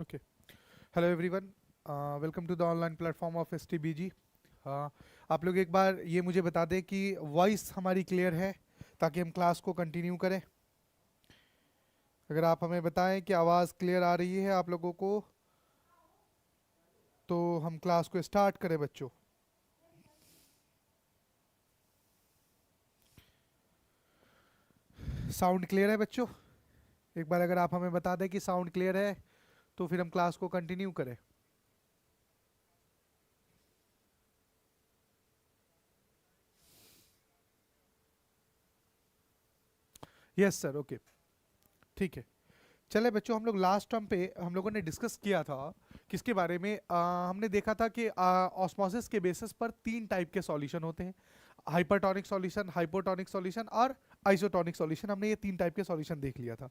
Okay. Hello everyone. Welcome to the online platform of STBG. आप लोग एक बार ये मुझे बता दें कि वॉइस हमारी क्लियर है ताकि हम क्लास को कंटिन्यू करें। अगर आप हमें बताएं कि आवाज़ क्लियर आ रही है आप लोगों को तो हम क्लास को स्टार्ट करें बच्चों। साउंड क्लियर है बच्चों? एक बार अगर आप हमें बता दें कि साउंड क्लियर है तो फिर हम क्लास को कंटिन्यू करें। यस सर, ओके, ठीक है। चले बच्चों, हम लोग लास्ट टर्म पे हम लोगों ने डिस्कस किया था किसके बारे में। हमने देखा था कि ऑस्मोसिस के बेसिस पर तीन टाइप के सॉल्यूशन होते हैं, हाइपरटोनिक सॉल्यूशन, हाइपोटोनिक सॉल्यूशन और आइसोटोनिक सॉल्यूशन। हमने ये तीन टाइप के सॉल्यूशन देख लिया था।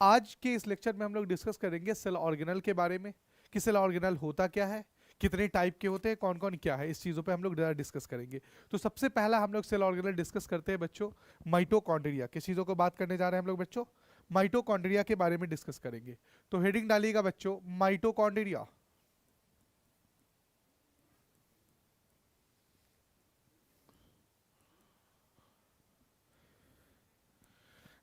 आज के इस लेक्चर में हम लोग डिस्कस करेंगे सेल ऑर्गेनल के बारे में कि सेल ऑर्गेनल होता क्या है, कितने टाइप के होते हैं, कौन कौन क्या है, इस चीज़ों पे हम लोग डिस्कस करेंगे। तो सबसे पहला हम लोग सेल ऑर्गेनल डिस्कस करते हैं बच्चों, माइटोकॉन्ड्रिया। किस चीज़ों को बात करने जा रहे हैं हम लोग बच्चों? माइटोकॉन्ड्रिया के बारे में डिस्कस करेंगे। तो हेडिंग डालिएगा बच्चों, माइटोकॉन्ड्रिया।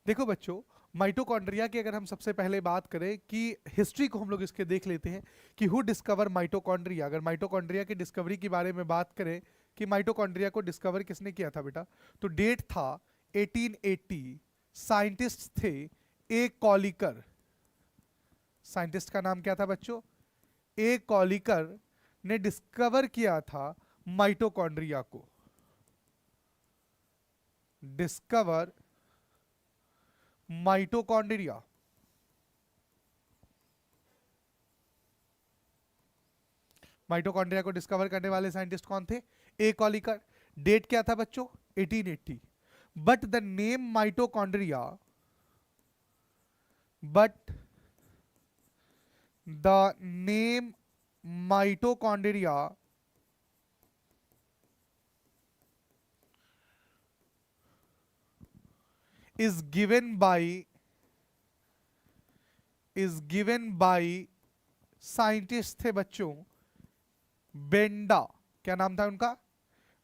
देखो बच्चों, माइटोकॉन्ड्रिया की अगर हम सबसे पहले बात करें कि हिस्ट्री को हम लोग इसके देख लेते हैं कि हु डिस्कवर माइटोकॉन्ड्रिया। अगर माइटोकॉन्ड्रिया की डिस्कवरी के बारे में बात करें कि माइटोकॉन्ड्रिया को डिस्कवर किसने किया था बेटा, तो डेट था 1880। साइंटिस्ट थे ए कॉलिकर। साइंटिस्ट का नाम क्या था बच्चों? ए कॉलिकर ने डिस्कवर किया था माइटोकॉन्ड्रिया को। Discover mitochondria. माइटोकॉन्ड्रिया को डिस्कवर करने वाले साइंटिस्ट कौन थे? ए कॉलिकर। डेट क्या था बच्चों? 1880। But the name mitochondria, but the name mitochondria is given by scientist थे बच्चों बेंडा। क्या नाम था उनका?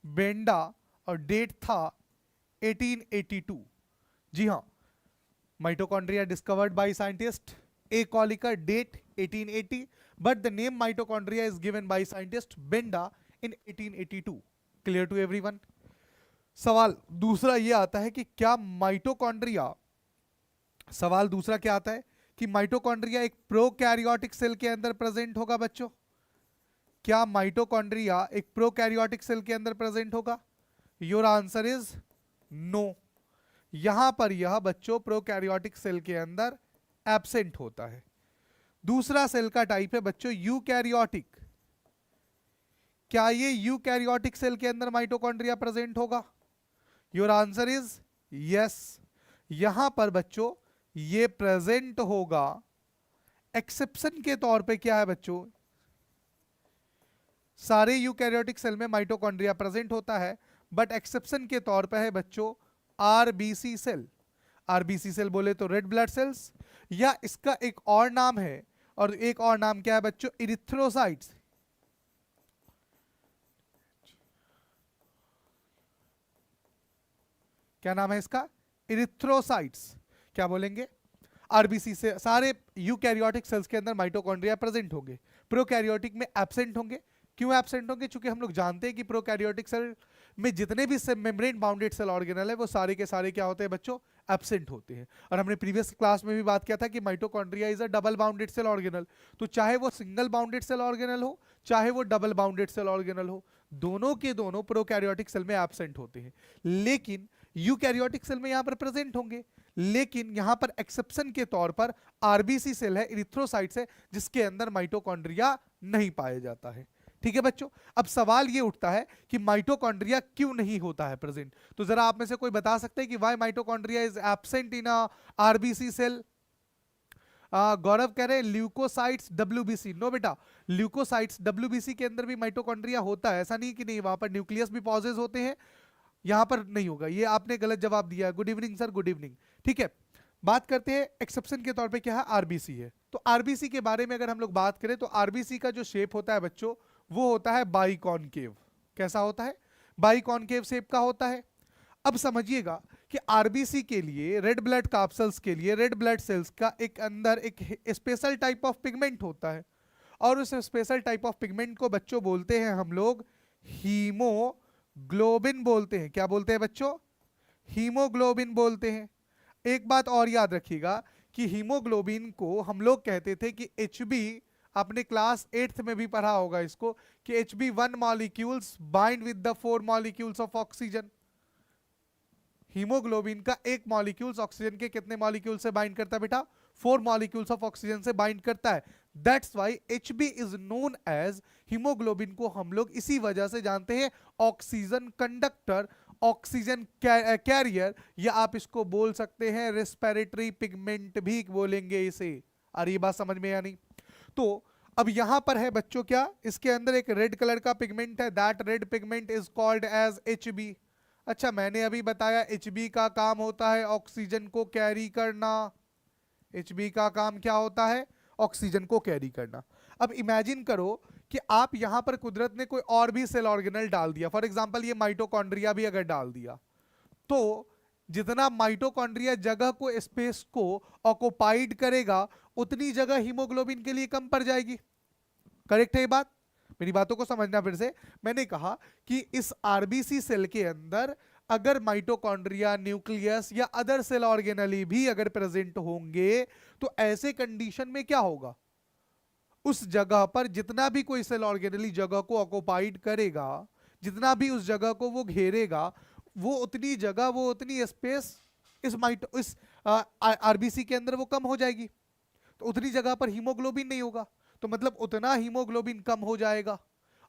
बेंडा। और डेट था 1882। जी हाँ, mitochondria discovered by scientist A Kolliker, date 1880, but the name mitochondria is given by scientist Benda in 1882। Clear to everyone? सवाल दूसरा ये आता है कि क्या माइटोकॉन्ड्रिया, सवाल दूसरा क्या आता है कि माइटोकॉन्ड्रिया एक प्रोकैरियोटिक सेल के अंदर प्रेजेंट होगा बच्चों? क्या माइटोकॉन्ड्रिया एक प्रोकैरियोटिक सेल के अंदर प्रेजेंट होगा? Your answer is no. यहां पर यह बच्चों प्रोकैरियोटिक सेल के अंदर एब्सेंट होता है। दूसरा सेल का टाइप है बच्चों यूकैरियोटिक। क्या ये यूकैरियोटिक सेल के अंदर माइटोकॉन्ड्रिया प्रेजेंट होगा? Your answer is yes. यहां पर बच्चों ये प्रेजेंट होगा। एक्सेप्शन के तौर पे क्या है बच्चों? सारे यूकैरियोटिक सेल में माइटोकॉन्ड्रिया प्रेजेंट होता है, बट एक्सेप्शन के तौर पे है बच्चों आरबीसी सेल। आरबीसी सेल बोले तो रेड ब्लड सेल्स, या इसका एक और नाम है, और एक और नाम क्या है बच्चों? इरिथ्रोसाइट्स। क्या नाम है इसका? इरिथ्रोसाइट्स। क्या बोलेंगे? आरबीसी से सारे यूकैरियोटिक सेल्स के अंदर माइटोकॉन्ड्रिया प्रेजेंट होंगे, प्रोकैरियोटिक में एब्सेंट होंगे। क्यों एब्सेंट होंगे? क्योंकि हम लोग जानते हैं कि प्रोकैरियोटिक सेल में जितने भी मेम्ब्रेन बाउंडेड सेल ऑर्गेनल है वो सारे के सारे क्या होते हैं बच्चों? एब्सेंट होते हैं। और हमने प्रीवियस क्लास में भी बात किया था कि mitochondria is a double bounded cell organelle. तो चाहे वो सिंगल बाउंडेड सेल ऑर्गेनल हो, चाहे वो डबल बाउंडेड सेल ऑर्गेनल हो, दोनों के दोनों प्रोकैरियोटिक सेल में एब्सेंट होते हैं। लेकिन यूकैरियोटिक सेल में यहां पर प्रेजेंट होंगे। लेकिन यहां पर एक्सेप्शन के तौर पर आरबीसी सेल है, इरिथ्रोसाइट्स है, जिसके अंदर माइटोकॉन्ड्रिया नहीं पाया जाता है। ठीक है बच्चों, अब सवाल ये उठता है कि माइटोकॉन्ड्रिया क्यों नहीं होता है प्रेजेंट। तो जरा आप में से कोई बता सकते हैं कि why mitochondria is absent in RBC cell? Gaurav कह रहे हैं ल्यूकोसाइट्स डब्ल्यूबीसी। नो बेटा, ल्यूकोसाइट्स डब्ल्यूबीसी के अंदर भी माइटोकॉन्ड्रिया होता है, ऐसा नहीं कि नहीं, वहां पर न्यूक्लियस भी पॉजेज होते हैं, यहां पर नहीं होगा। ये आपने गलत जवाब दिया है। Good evening sir, good evening. ठीक है, बात करते हैं एक्सेप्शन के तौर पे क्या है? आरबीसी है। तो आरबीसी के बारे में अगर हम लोग बात करें तो आरबीसी का जो शेप होता है बच्चों वो होता है बाइकॉनकेव। कैसा होता है? बाइकॉनकेव शेप का होता है। अब समझिएगा कि आरबीसी के लिए, रेड ब्लड कार्पसेल्स के लिए, रेड ब्लड सेल्स का एक अंदर एक स्पेशल टाइप ऑफ पिगमेंट होता है और उस स्पेशल टाइप ऑफ पिगमेंट को बच्चों बोलते हैं हम लोग हीमोग्लोबिन बोलते हैं। क्या बोलते हैं बच्चों? हीमोग्लोबिन बोलते हैं। एक बात और याद रखिएगा कि हीमोग्लोबिन को हम लोग कहते थे कि HB, आपने क्लास 8th में भी पढ़ा होगा इसको, कि HB1 molecules bind with the 4 molecules of oxygen. Haemoglobin का एक मॉलिक्यूल्स ऑक्सीजन के कितने मॉलिक्यूल से बाइंड करता है बेटा? 4 मॉलिक्यूल्स ऑफ ऑक्सीजन से बाइंड करता है। That's why HB is known as, haemoglobin को हम लोग इसी वजह से जानते हैं ऑक्सीजन कंडक्टर, ऑक्सीजन कैरियर, या आप इसको बोल सकते हैं रेस्पिरेटरी पिगमेंट भी बोलेंगे इसे। और ये बात समझ में या नहीं? तो अब यहां पर है बच्चों क्या, इसके अंदर एक रेड कलर का पिगमेंट है, that red pigment is called as HB। अच्छा, मैंने अभी बताया HB का काम होता है ऑक्सीजन को कैरी करना। HB का काम क्या होता है? ऑक्सीजन को कैरी करना। अब इमेजिन करो कि आप यहां पर कुदरत ने कोई और भी सेल ऑर्गेनल डाल दिया, फॉर एग्जांपल ये माइटोकॉन्ड्रिया भी अगर डाल दिया, तो जितना माइटोकॉन्ड्रिया जगह को, स्पेस को ऑक्युपाइड करेगा, उतनी जगह हीमोग्लोबिन के लिए कम पड़ जाएगी। करेक्ट है ये बात? मेरी बातों को समझना फिर से। मैंने कहा कि इस आरबीसी सेल के अंदर अगर माइटोकॉन्ड्रिया, न्यूक्लियस या अदर सेल ऑर्गेनली भी अगर प्रेजेंट होंगे, तो ऐसे कंडीशन में क्या होगा, उस जगह पर जितना भी कोई सेल ऑर्गेनली जगह को ऑक्युपाइड करेगा, जितना भी उस जगह को वो घेरेगा, वो उतनी जगह, वो उतनी स्पेस इस आरबीसी के अंदर वो कम हो जाएगी। तो उतनी जगह पर हीमोग्लोबिन नहीं होगा, तो मतलब उतना हीमोग्लोबिन कम हो जाएगा।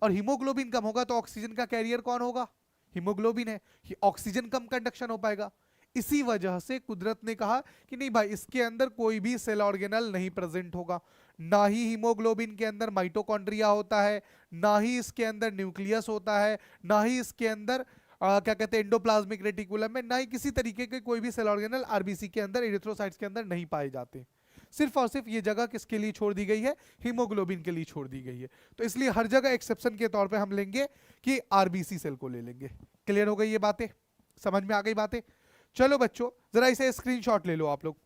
और हीमोग्लोबिन कम होगा तो ऑक्सीजन का कैरियर कौन होगा? हीमोग्लोबिन है। ऑक्सीजन कम कंडक्शन हो पाएगा। इसी वजह से कुदरत ने कहा कि नहीं भाई, इसके अंदर कोई भी सेल ऑर्गेनल नहीं प्रेजेंट होगा। ना ही हीमोग्लोबिन के अंदर माइटोकॉन्ड्रिया होता है, ना ही इसके अंदर न्यूक्लियस होता है, ना ही इसके अंदर क्या कहते हैं एंडोप्लाज्मिक रेटिकुलम में, ना ही किसी तरीके के कोई भी सेल ऑर्गेनल आरबीसी के अंदर, एरिथ्रोसाइट्स के अंदर नहीं पाए जाते। सिर्फ और सिर्फ ये जगह किसके लिए छोड़ दी गई है? हीमोग्लोबिन के लिए छोड़ दी गई है। तो इसलिए हर जगह एक्सेप्शन के तौर पे हम लेंगे कि आरबीसी सेल को ले लेंगे। क्लियर हो गई ये बातें? समझ में आ गई बातें? चलो बच्चों, जरा इसे स्क्रीनशॉट ले लो आप लोग।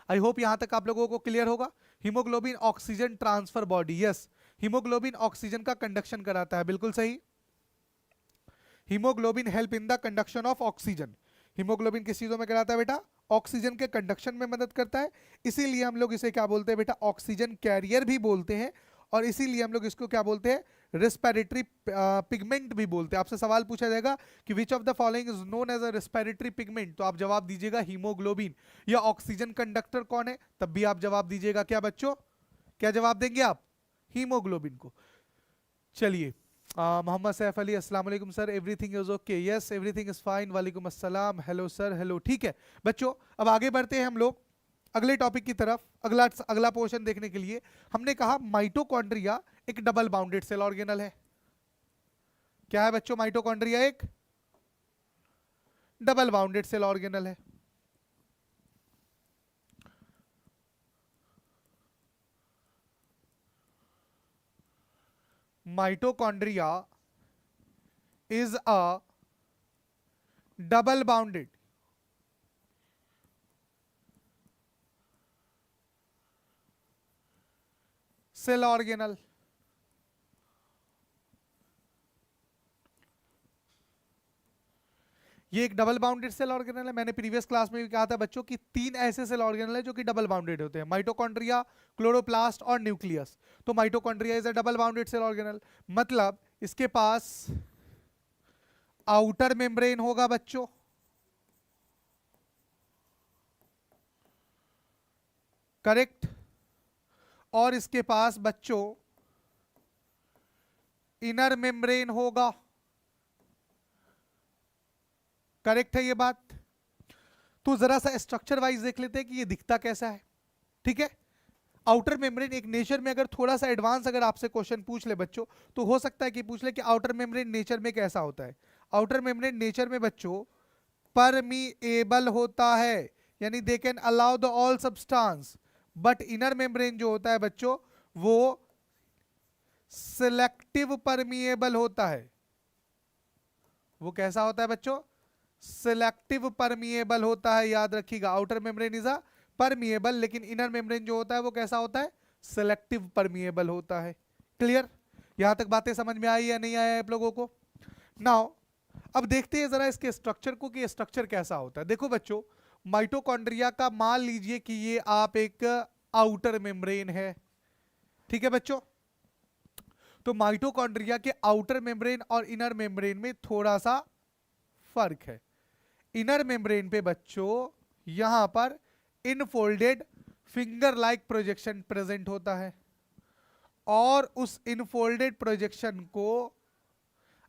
आई होप यहां तक आप लोगों को क्लियर होगा। Haemoglobin oxygen transfer body, yes, haemoglobin oxygen का कंडक्शन कराता है, बिल्कुल सही। Haemoglobin help in the conduction of oxygen. Haemoglobin किस चीजों में कराता है बेटा? ऑक्सीजन के कंडक्शन में मदद करता है। इसीलिए हम लोग इसे क्या बोलते हैं बेटा? ऑक्सीजन कैरियर भी बोलते हैं। और इसीलिए हम लोग इसको क्या बोलते हैं? रेस्पिरेटरी पिगमेंट भी बोलते हैं। आपसे सवाल पूछा जाएगा कि which of the following is known as a respiratory pigment, तो आप जवाब दीजिएगा हीमोग्लोबिन। या ऑक्सीजन कंडक्टर कौन है, तब भी आप जवाब दीजिएगा क्या बच्चों? क्या जवाब देंगे आप? हीमोग्लोबिन को। चलिए, मोहम्मद सैफ अली, अस्सलाम वालेकुम sir, everything is okay? Yes, everything is fine. वालेकुम अस्सलाम, हेलो सर, हेलो। ठीक है बच्चों, अब आगे बढ़ते हैं हम लोग अगले टॉपिक की तरफ। अगला पोर्शन देखने के लिए हमने कहा माइटोकॉन्ड्रिया एक डबल बाउंडेड सेल ऑर्गेनल है। क्या है बच्चों? माइटोकॉन्ड्रिया एक डबल बाउंडेड सेल ऑर्गेनल है। Mitochondria is a double bounded cell organel। ये एक डबल बाउंडेड सेल ऑर्गेनल है। मैंने प्रीवियस क्लास में भी कहा था बच्चों कि 3 ऐसे सेल ऑर्गेनल है जो कि डबल बाउंडेड होते हैं, माइटोकॉन्ड्रिया, क्लोरोप्लास्ट और न्यूक्लियस। तो mitochondria is a double bounded cell organelle, मतलब इसके पास आउटर मेम्ब्रेन होगा बच्चों, करेक्ट, और इसके पास बच्चों इनर मेम्ब्रेन होगा, करेक्ट है ये बात? तो जरा सा स्ट्रक्चर वाइज देख लेते हैं कि ये दिखता कैसा है। ठीक है, आउटर मेम्ब्रेन एक नेचर में अगर थोड़ा सा एडवांस अगर आपसे क्वेश्चन पूछ ले बच्चों, तो हो सकता है कि पूछ ले कि आउटर मेम्ब्रेन नेचर में कैसा होता है। आउटर मेम्ब्रेन नेचर में बच्चों परमिएबल होता है, यानी they can allow the all substance, but inner membrane जो होता है बच्चों वो सिलेक्टिव परमिएबल होता है। वो कैसा होता है बच्चों? सिलेक्टिव परमिएबल होता है, याद रखिएगा। Outer membrane is a permeable, लेकिन इनर मेम्ब्रेन जो होता है वो कैसा होता है? सिलेक्टिव परमिएबल होता है। क्लियर? यहां तक बातें समझ में आई या नहीं आया आप लोगों को? नाउ अब देखते हैं जरा इसके स्ट्रक्चर को कि स्ट्रक्चर कैसा होता है। देखो बच्चों, माइटोकॉन्ड्रिया का मान लीजिए कि ये आप एक आउटर मेम्ब्रेन है, ठीक है बच्चों। तो माइटोकॉन्ड्रिया के आउटर मेम्ब्रेन और इनर मेम्ब्रेन में थोड़ा सा फर्क है। इनर मेम्ब्रेन पे बच्चों यहां पर infolded finger like projection present होता है, और उस इनफोल्डेड प्रोजेक्शन को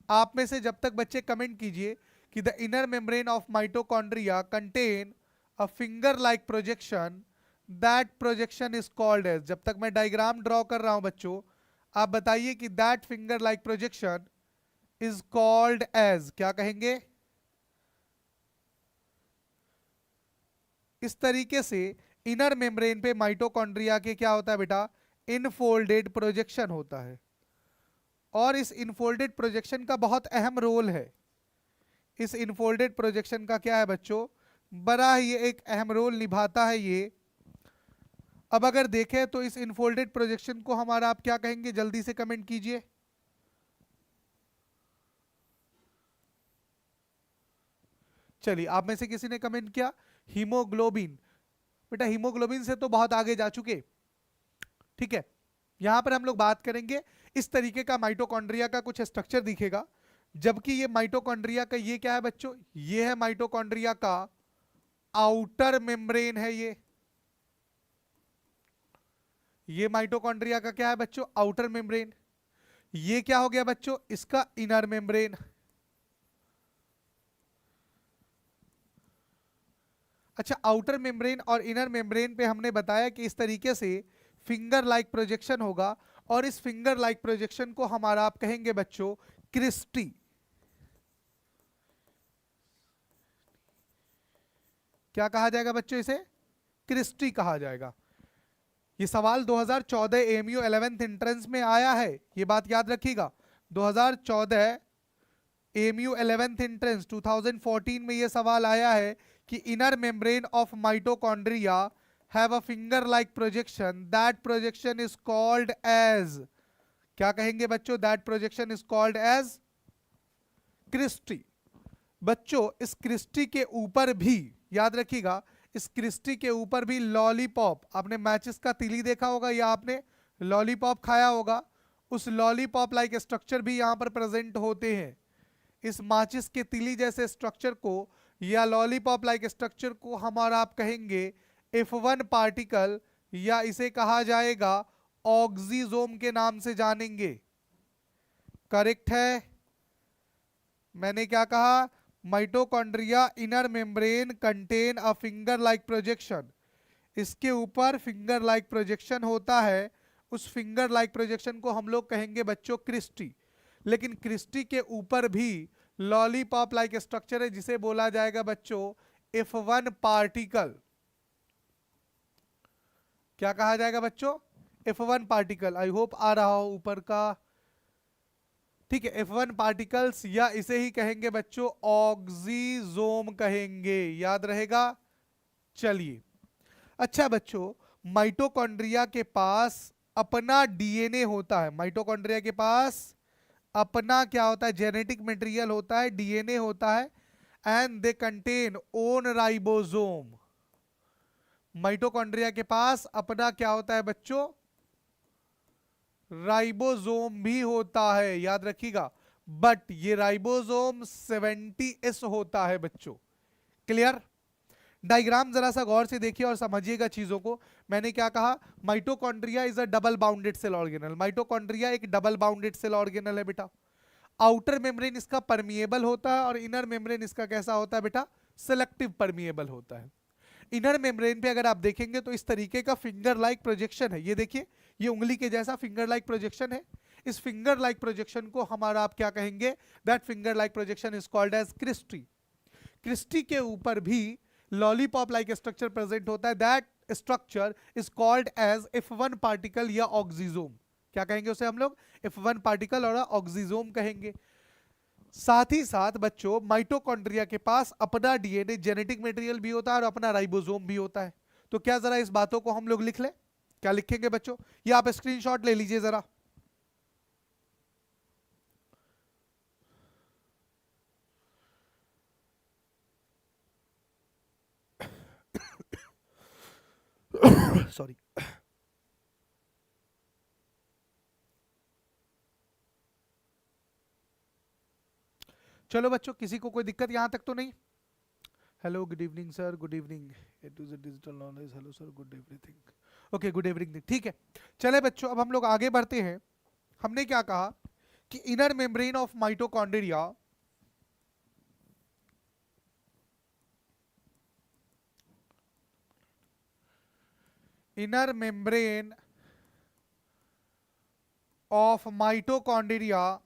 आप में से जब तक बच्चे कमेंट कीजिए कि the inner membrane of mitochondria contain a finger like projection, that projection is called as. जब तक मैं डायग्राम ड्रॉ कर रहा हूं बच्चों, आप बताइए कि that finger like projection is called as, क्या कहेंगे? इस तरीके से इनर मेम्ब्रेन पे माइटोकॉन्ड्रिया के क्या होता है बेटा? इनफोल्डेड प्रोजेक्शन होता है, और इस इनफोल्डेड प्रोजेक्शन का बहुत अहम रोल है। इस इनफोल्डेड प्रोजेक्शन का क्या है बच्चों? बड़ा ही एक अहम रोल निभाता है ये। अब अगर देखें तो इस इनफोल्डेड प्रोजेक्शन को हमारा आप क्या कहेंगे? जल्दी से कमेंट कीजिए। चलिए, आप में से किसी ने कमेंट किया हीमोग्लोबिन। बेटा हीमोग्लोबिन से तो बहुत आगे जा चुके, ठीक है। यहां पर हम लोग बात करेंगे इस तरीके का माइटोकॉन्ड्रिया का कुछ स्ट्रक्चर दिखेगा, जबकि ये माइटोकॉन्ड्रिया का ये क्या है बच्चों? ये है माइटोकॉन्ड्रिया का आउटर मेम्ब्रेन है। ये माइटोकॉन्ड्रिया का क्या है बच्चों? Outer membrane. ये क्या हो गया बच्चों? इसका इनर मेम्ब्रेन। अच्छा, आउटर मेम्ब्रेन और इनर मेम्ब्रेन पे हमने बताया कि इस तरीके से फिंगर लाइक प्रोजेक्शन होगा, और इस फिंगर लाइक प्रोजेक्शन को हमारा आप कहेंगे बच्चों क्रिस्टी। क्या कहा जाएगा बच्चों? इसे क्रिस्टी कहा जाएगा। ये सवाल 2014 एएमयू 11th एंट्रेंस में आया है, ये बात याद रखिएगा। 2014 एएमयू 11th एंट्रेंस 2014 में ये सवाल आया है कि inner membrane of mitochondria have a finger like projection, that projection is called as, क्या कहेंगे बच्चों? That projection is called as cristae. बच्चों इस क्रिस्टी के ऊपर भी याद रखिएगा, इस क्रिस्टी के ऊपर भी लॉलीपॉप, आपने मैचिस का तिली देखा होगा या आपने लॉलीपॉप खाया होगा, उस लॉलीपॉप लाइक स्ट्रक्चर भी यहां पर प्रेजेंट होते हैं। इस माचिस के तिली जैसे स्ट्रक्चर को या लॉलीपॉप लाइक स्ट्रक्चर को हमारा आप कहेंगे F1 पार्टिकल, या इसे कहा जाएगा ऑक्सीजोम के नाम से जानेंगे। करेक्ट है? मैंने क्या कहा? Mitochondria inner membrane contain a finger like projection, इसके ऊपर फिंगर लाइक प्रोजेक्शन होता है। उस फिंगर लाइक प्रोजेक्शन को हम लोग कहेंगे बच्चों क्रिस्टी। लेकिन क्रिस्टी के ऊपर भी लॉलीपॉप लाइक स्ट्रक्चर है, जिसे बोला जाएगा बच्चों F1 पार्टिकल। क्या कहा जाएगा बच्चों? F1 particle. आई होप आ रहा हो ऊपर का, ठीक है। F1 पार्टिकल्स, या इसे ही कहेंगे बच्चों ऑक्सीजोम कहेंगे, याद रहेगा। चलिए, अच्छा बच्चों, माइटोकॉन्ड्रिया के पास अपना डीएनए होता है। माइटोकॉन्ड्रिया के पास अपना क्या होता है? जेनेटिक मटेरियल होता है, डीएनए होता है, and they contain own ribosome. Mitochondria के पास अपना क्या होता है बच्चों? राइबोसोम भी होता है, याद रखिएगा। बट ये राइबोसोम 70S होता है बच्चों। क्लियर? डायग्राम जरा सा गौर से देखिए और समझिएगा चीजों को। मैंने क्या कहा? Mitochondria is a double bounded cell organelle. Mitochondria एक डबल बाउंडेड सेल ऑर्गेनल है बेटा। आउटर मेम्ब्रेन इसका परमिएबल होता है, और इनर मेम्ब्रेन इसका कैसा होता है बेटा? सिलेक्टिव परमिएबल होता है। इनर मेम्ब्रेन पे अगर आप देखेंगे तो इस तरीके का फिंगर लाइक प्रोजेक्शन है। ये देखिए, ये उंगली के जैसा फिंगर लाइक प्रोजेक्शन है। इस फिंगर लाइक प्रोजेक्शन को हमारा आप क्या कहेंगे? That finger like projection is called as cristae. Cristae के ऊपर भी लॉलीपॉप लाइक स्ट्रक्चर प्रेजेंट होता है, that structure is called as F1 particle या ऑक्सीजोम। क्या कहेंगे उसे हम लोग? F1 पार्टिकल और ऑक्सीजोम कहेंगे। साथ ही साथ बच्चों माइटोकॉन्ड्रिया के पास अपना डीएनए जेनेटिक मटेरियल भी होता है और अपना राइबोसोम भी होता है। तो क्या जरा इस बातों को हम लोग लिख लें? क्या लिखेंगे बच्चों? ये आप स्क्रीनशॉट ले लीजिए जरा। सॉरी। चलो बच्चों, किसी को कोई दिक्कत यहां तक तो नहीं? Hello, good evening sir, good evening. It is digital knowledge. Hello sir, good everything. Okay, good everything, ठीक है। चले बच्चों, अब हम लोग आगे बढ़ते हैं। हमने क्या कहा कि inner membrane of mitochondria inner membrane of mitochondria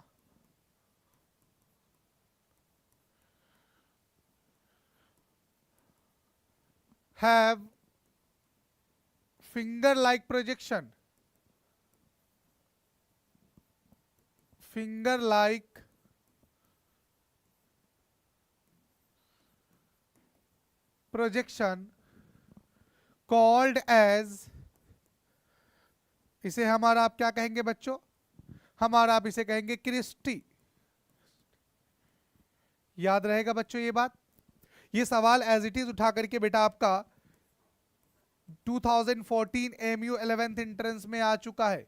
have finger like projection, finger like projection called as, इसे हमारा आप क्या कहेंगे बच्चों? हमारा आप इसे कहेंगे क्रिस्टी। याद रहेगा बच्चों ये बात? ये सवाल एज इट इज उठा करके बेटा आपका 2014 एमयू 11th एंट्रेंस में आ चुका है।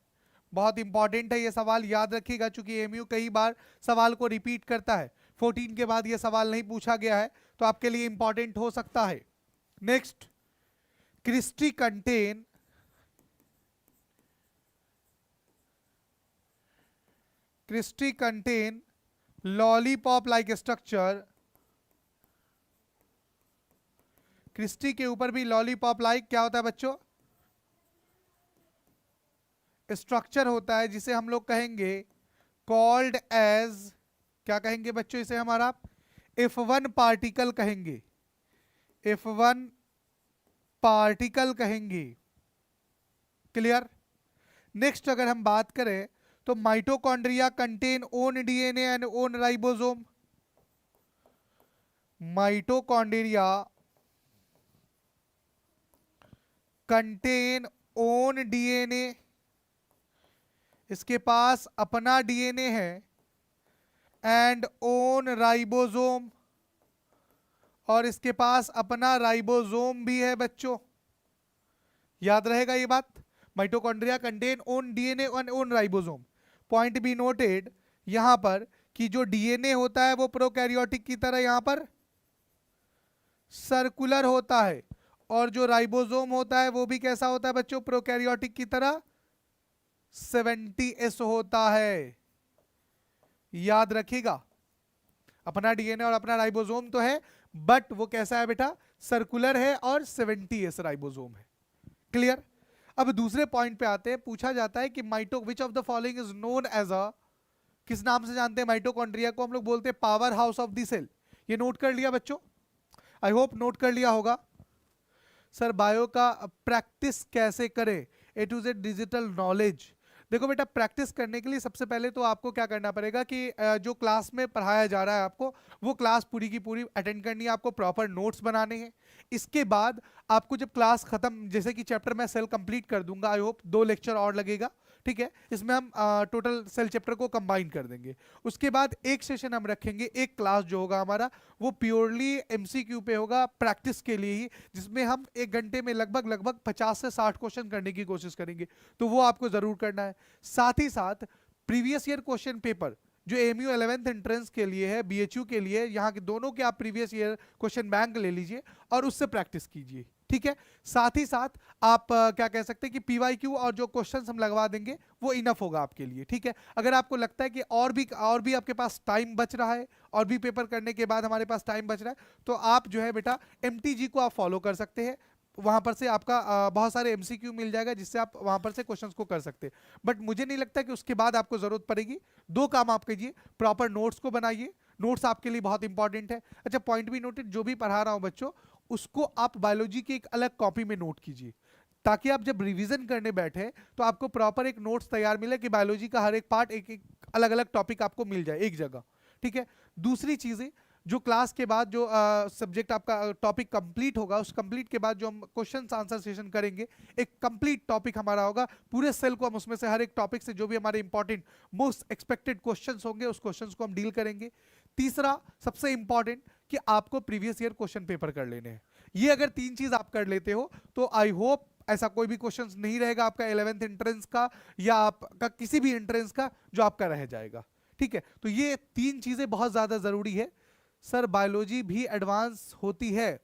बहुत इंपॉर्टेंट है ये सवाल, याद रखिएगा, क्योंकि एमयू कई बार सवाल को रिपीट करता है। 14 के बाद ये सवाल नहीं पूछा गया है तो आपके लिए इंपॉर्टेंट हो सकता है। Next, cristae contain lollipop like structure. Cristae के ऊपर भी लॉलीपॉप लाइक क्या होता है बच्चों? स्ट्रक्चर होता है, जिसे हम लोग कहेंगे कॉल्ड एज, क्या कहेंगे बच्चों इसे हमारा? F1 पार्टिकल कहेंगे, F1 पार्टिकल कहेंगे। क्लियर? नेक्स्ट अगर हम बात करें तो mitochondria contain own DNA and own ribosome. Mitochondria contain own DNA, इसके पास अपना डीएनए है, एंड ओन राइबोसोम, और इसके पास अपना राइबोसोम भी है बच्चों। याद रहेगा ये बात? Mitochondria contain own DNA and own ribosome. Point be noted यहां पर कि जो डीएनए होता है वो प्रोकैरियोटिक की तरह यहां पर सर्कुलर होता है, और जो राइबोसोम होता है वो भी कैसा होता है बच्चों? प्रोकैरियोटिक की तरह 70s होता है। याद रखिएगा, अपना डीएनए और अपना राइबोसोम तो है, बट वो कैसा है बेटा? सर्कुलर है और 70s राइबोसोम है। क्लियर? अब दूसरे पॉइंट पे आते हैं। पूछा जाता है कि which of the following is known as a, किस नाम से जानते हैं माइटोकॉन्ड्रिया को? हम लोग बोलते हैं power house of the cell. ये नोट कर लिया बच्चों? आई होप नोट कर लिया होगा। सर बायो का प्रैक्टिस कैसे करें? ए टू जेड डिजिटल नॉलेज। देखो बेटा, प्रैक्टिस करने के लिए सबसे पहले तो आपको क्या करना पड़ेगा कि जो क्लास में पढ़ाया जा रहा है आपको, वो क्लास पूरी की पूरी अटेंड करनी है, आपको प्रॉपर नोट्स बनाने हैं। इसके बाद आपको जब क्लास खत्म, जैसे कि चैप्टर मैं सेल कंप्लीट कर दूंगा, आई होप 2 लेक्चर और लगेगा, ठीक है, इसमें हम टोटल सेल चैप्टर को कंबाइन कर देंगे। उसके बाद एक सेशन हम रखेंगे, एक क्लास जो होगा हमारा वो प्योरली एमसीक्यू पे होगा, प्रैक्टिस के लिए ही, जिसमें हम 1 घंटे में लगभग 50 से 60 क्वेश्चन करने की कोशिश करेंगे। तो वो आपको जरूर करना है। साथ ही साथ प्रीवियस ईयर क्वेश्चन पेपर जो एमयू 11th एंट्रेंस के लिए है, बीएचयू के लिए, यहाँ के दोनों के आप प्रीवियस ईयर क्वेश्चन बैंक ले लीजिए और उससे प्रैक्टिस कीजिए, ठीक है। साथ ही साथ आप क्या कह सकते हैं कि पीवाईक्यू और जो क्वेश्चंस हम लगवा देंगे वो इनफ होगा आपके लिए, ठीक है। अगर आपको लगता है कि और भी आपके पास टाइम बच रहा है, और भी पेपर करने के बाद हमारे पास टाइम बच रहा है, तो आप जो है बेटा एमटीजी को आप फॉलो कर सकते हैं। वहां पर से आपका बहुत सारे एमसीक्यू मिल जाएगा, जिससे आप वहां पर से क्वेश्चंस को कर सकते हैं। बट मुझे नहीं लगता कि उसके बाद आपको जरूरत पड़ेगी। 2 काम आप कीजिए, प्रॉपर नोट्स को बनाइए, नोट्स आपके लिए बहुत इंपॉर्टेंट है। अच्छा, पॉइंट भी नोटेड, जो भी पढ़ा रहा हूं बच्चों उसको आप बायोलॉजी की एक अलग कॉपी में नोट कीजिए, ताकि आप जब रिवीजन करने बैठे तो आपको प्रॉपर एक नोट्स तैयार मिले कि बायोलॉजी का हर एक पार्ट एक एक अलग अलग टॉपिक आपको मिल जाए एक जगह, ठीक है। दूसरी चीजें, जो क्लास के बाद जो सब्जेक्ट आपका टॉपिक कंप्लीट होगा, उस कंप्लीट के बाद जो हम क्वेश्चन आंसर सेशन करेंगे, एक कंप्लीट टॉपिक हमारा होगा, पूरे सेल को हम उसमें से हर एक टॉपिक से जो भी हमारे इंपॉर्टेंट मोस्ट एक्सपेक्टेड क्वेश्चंस होंगे उस क्वेश्चंस को हम डील करेंगे। तीसरा सबसे इंपॉर्टेंट कि आपको प्रीवियस ईयर क्वेश्चन पेपर कर लेने हैं। ये अगर तीन चीज आप कर लेते हो तो आई होप ऐसा कोई भी क्वेश्चन नहीं रहेगा आपका 11th एंट्रेंस का या आपका किसी भी एंट्रेंस का जो आपका रह जाएगा, ठीक है। तो ये तीन चीजें बहुत ज्यादा जरूरी है। सर बायोलॉजी भी एडवांस होती है,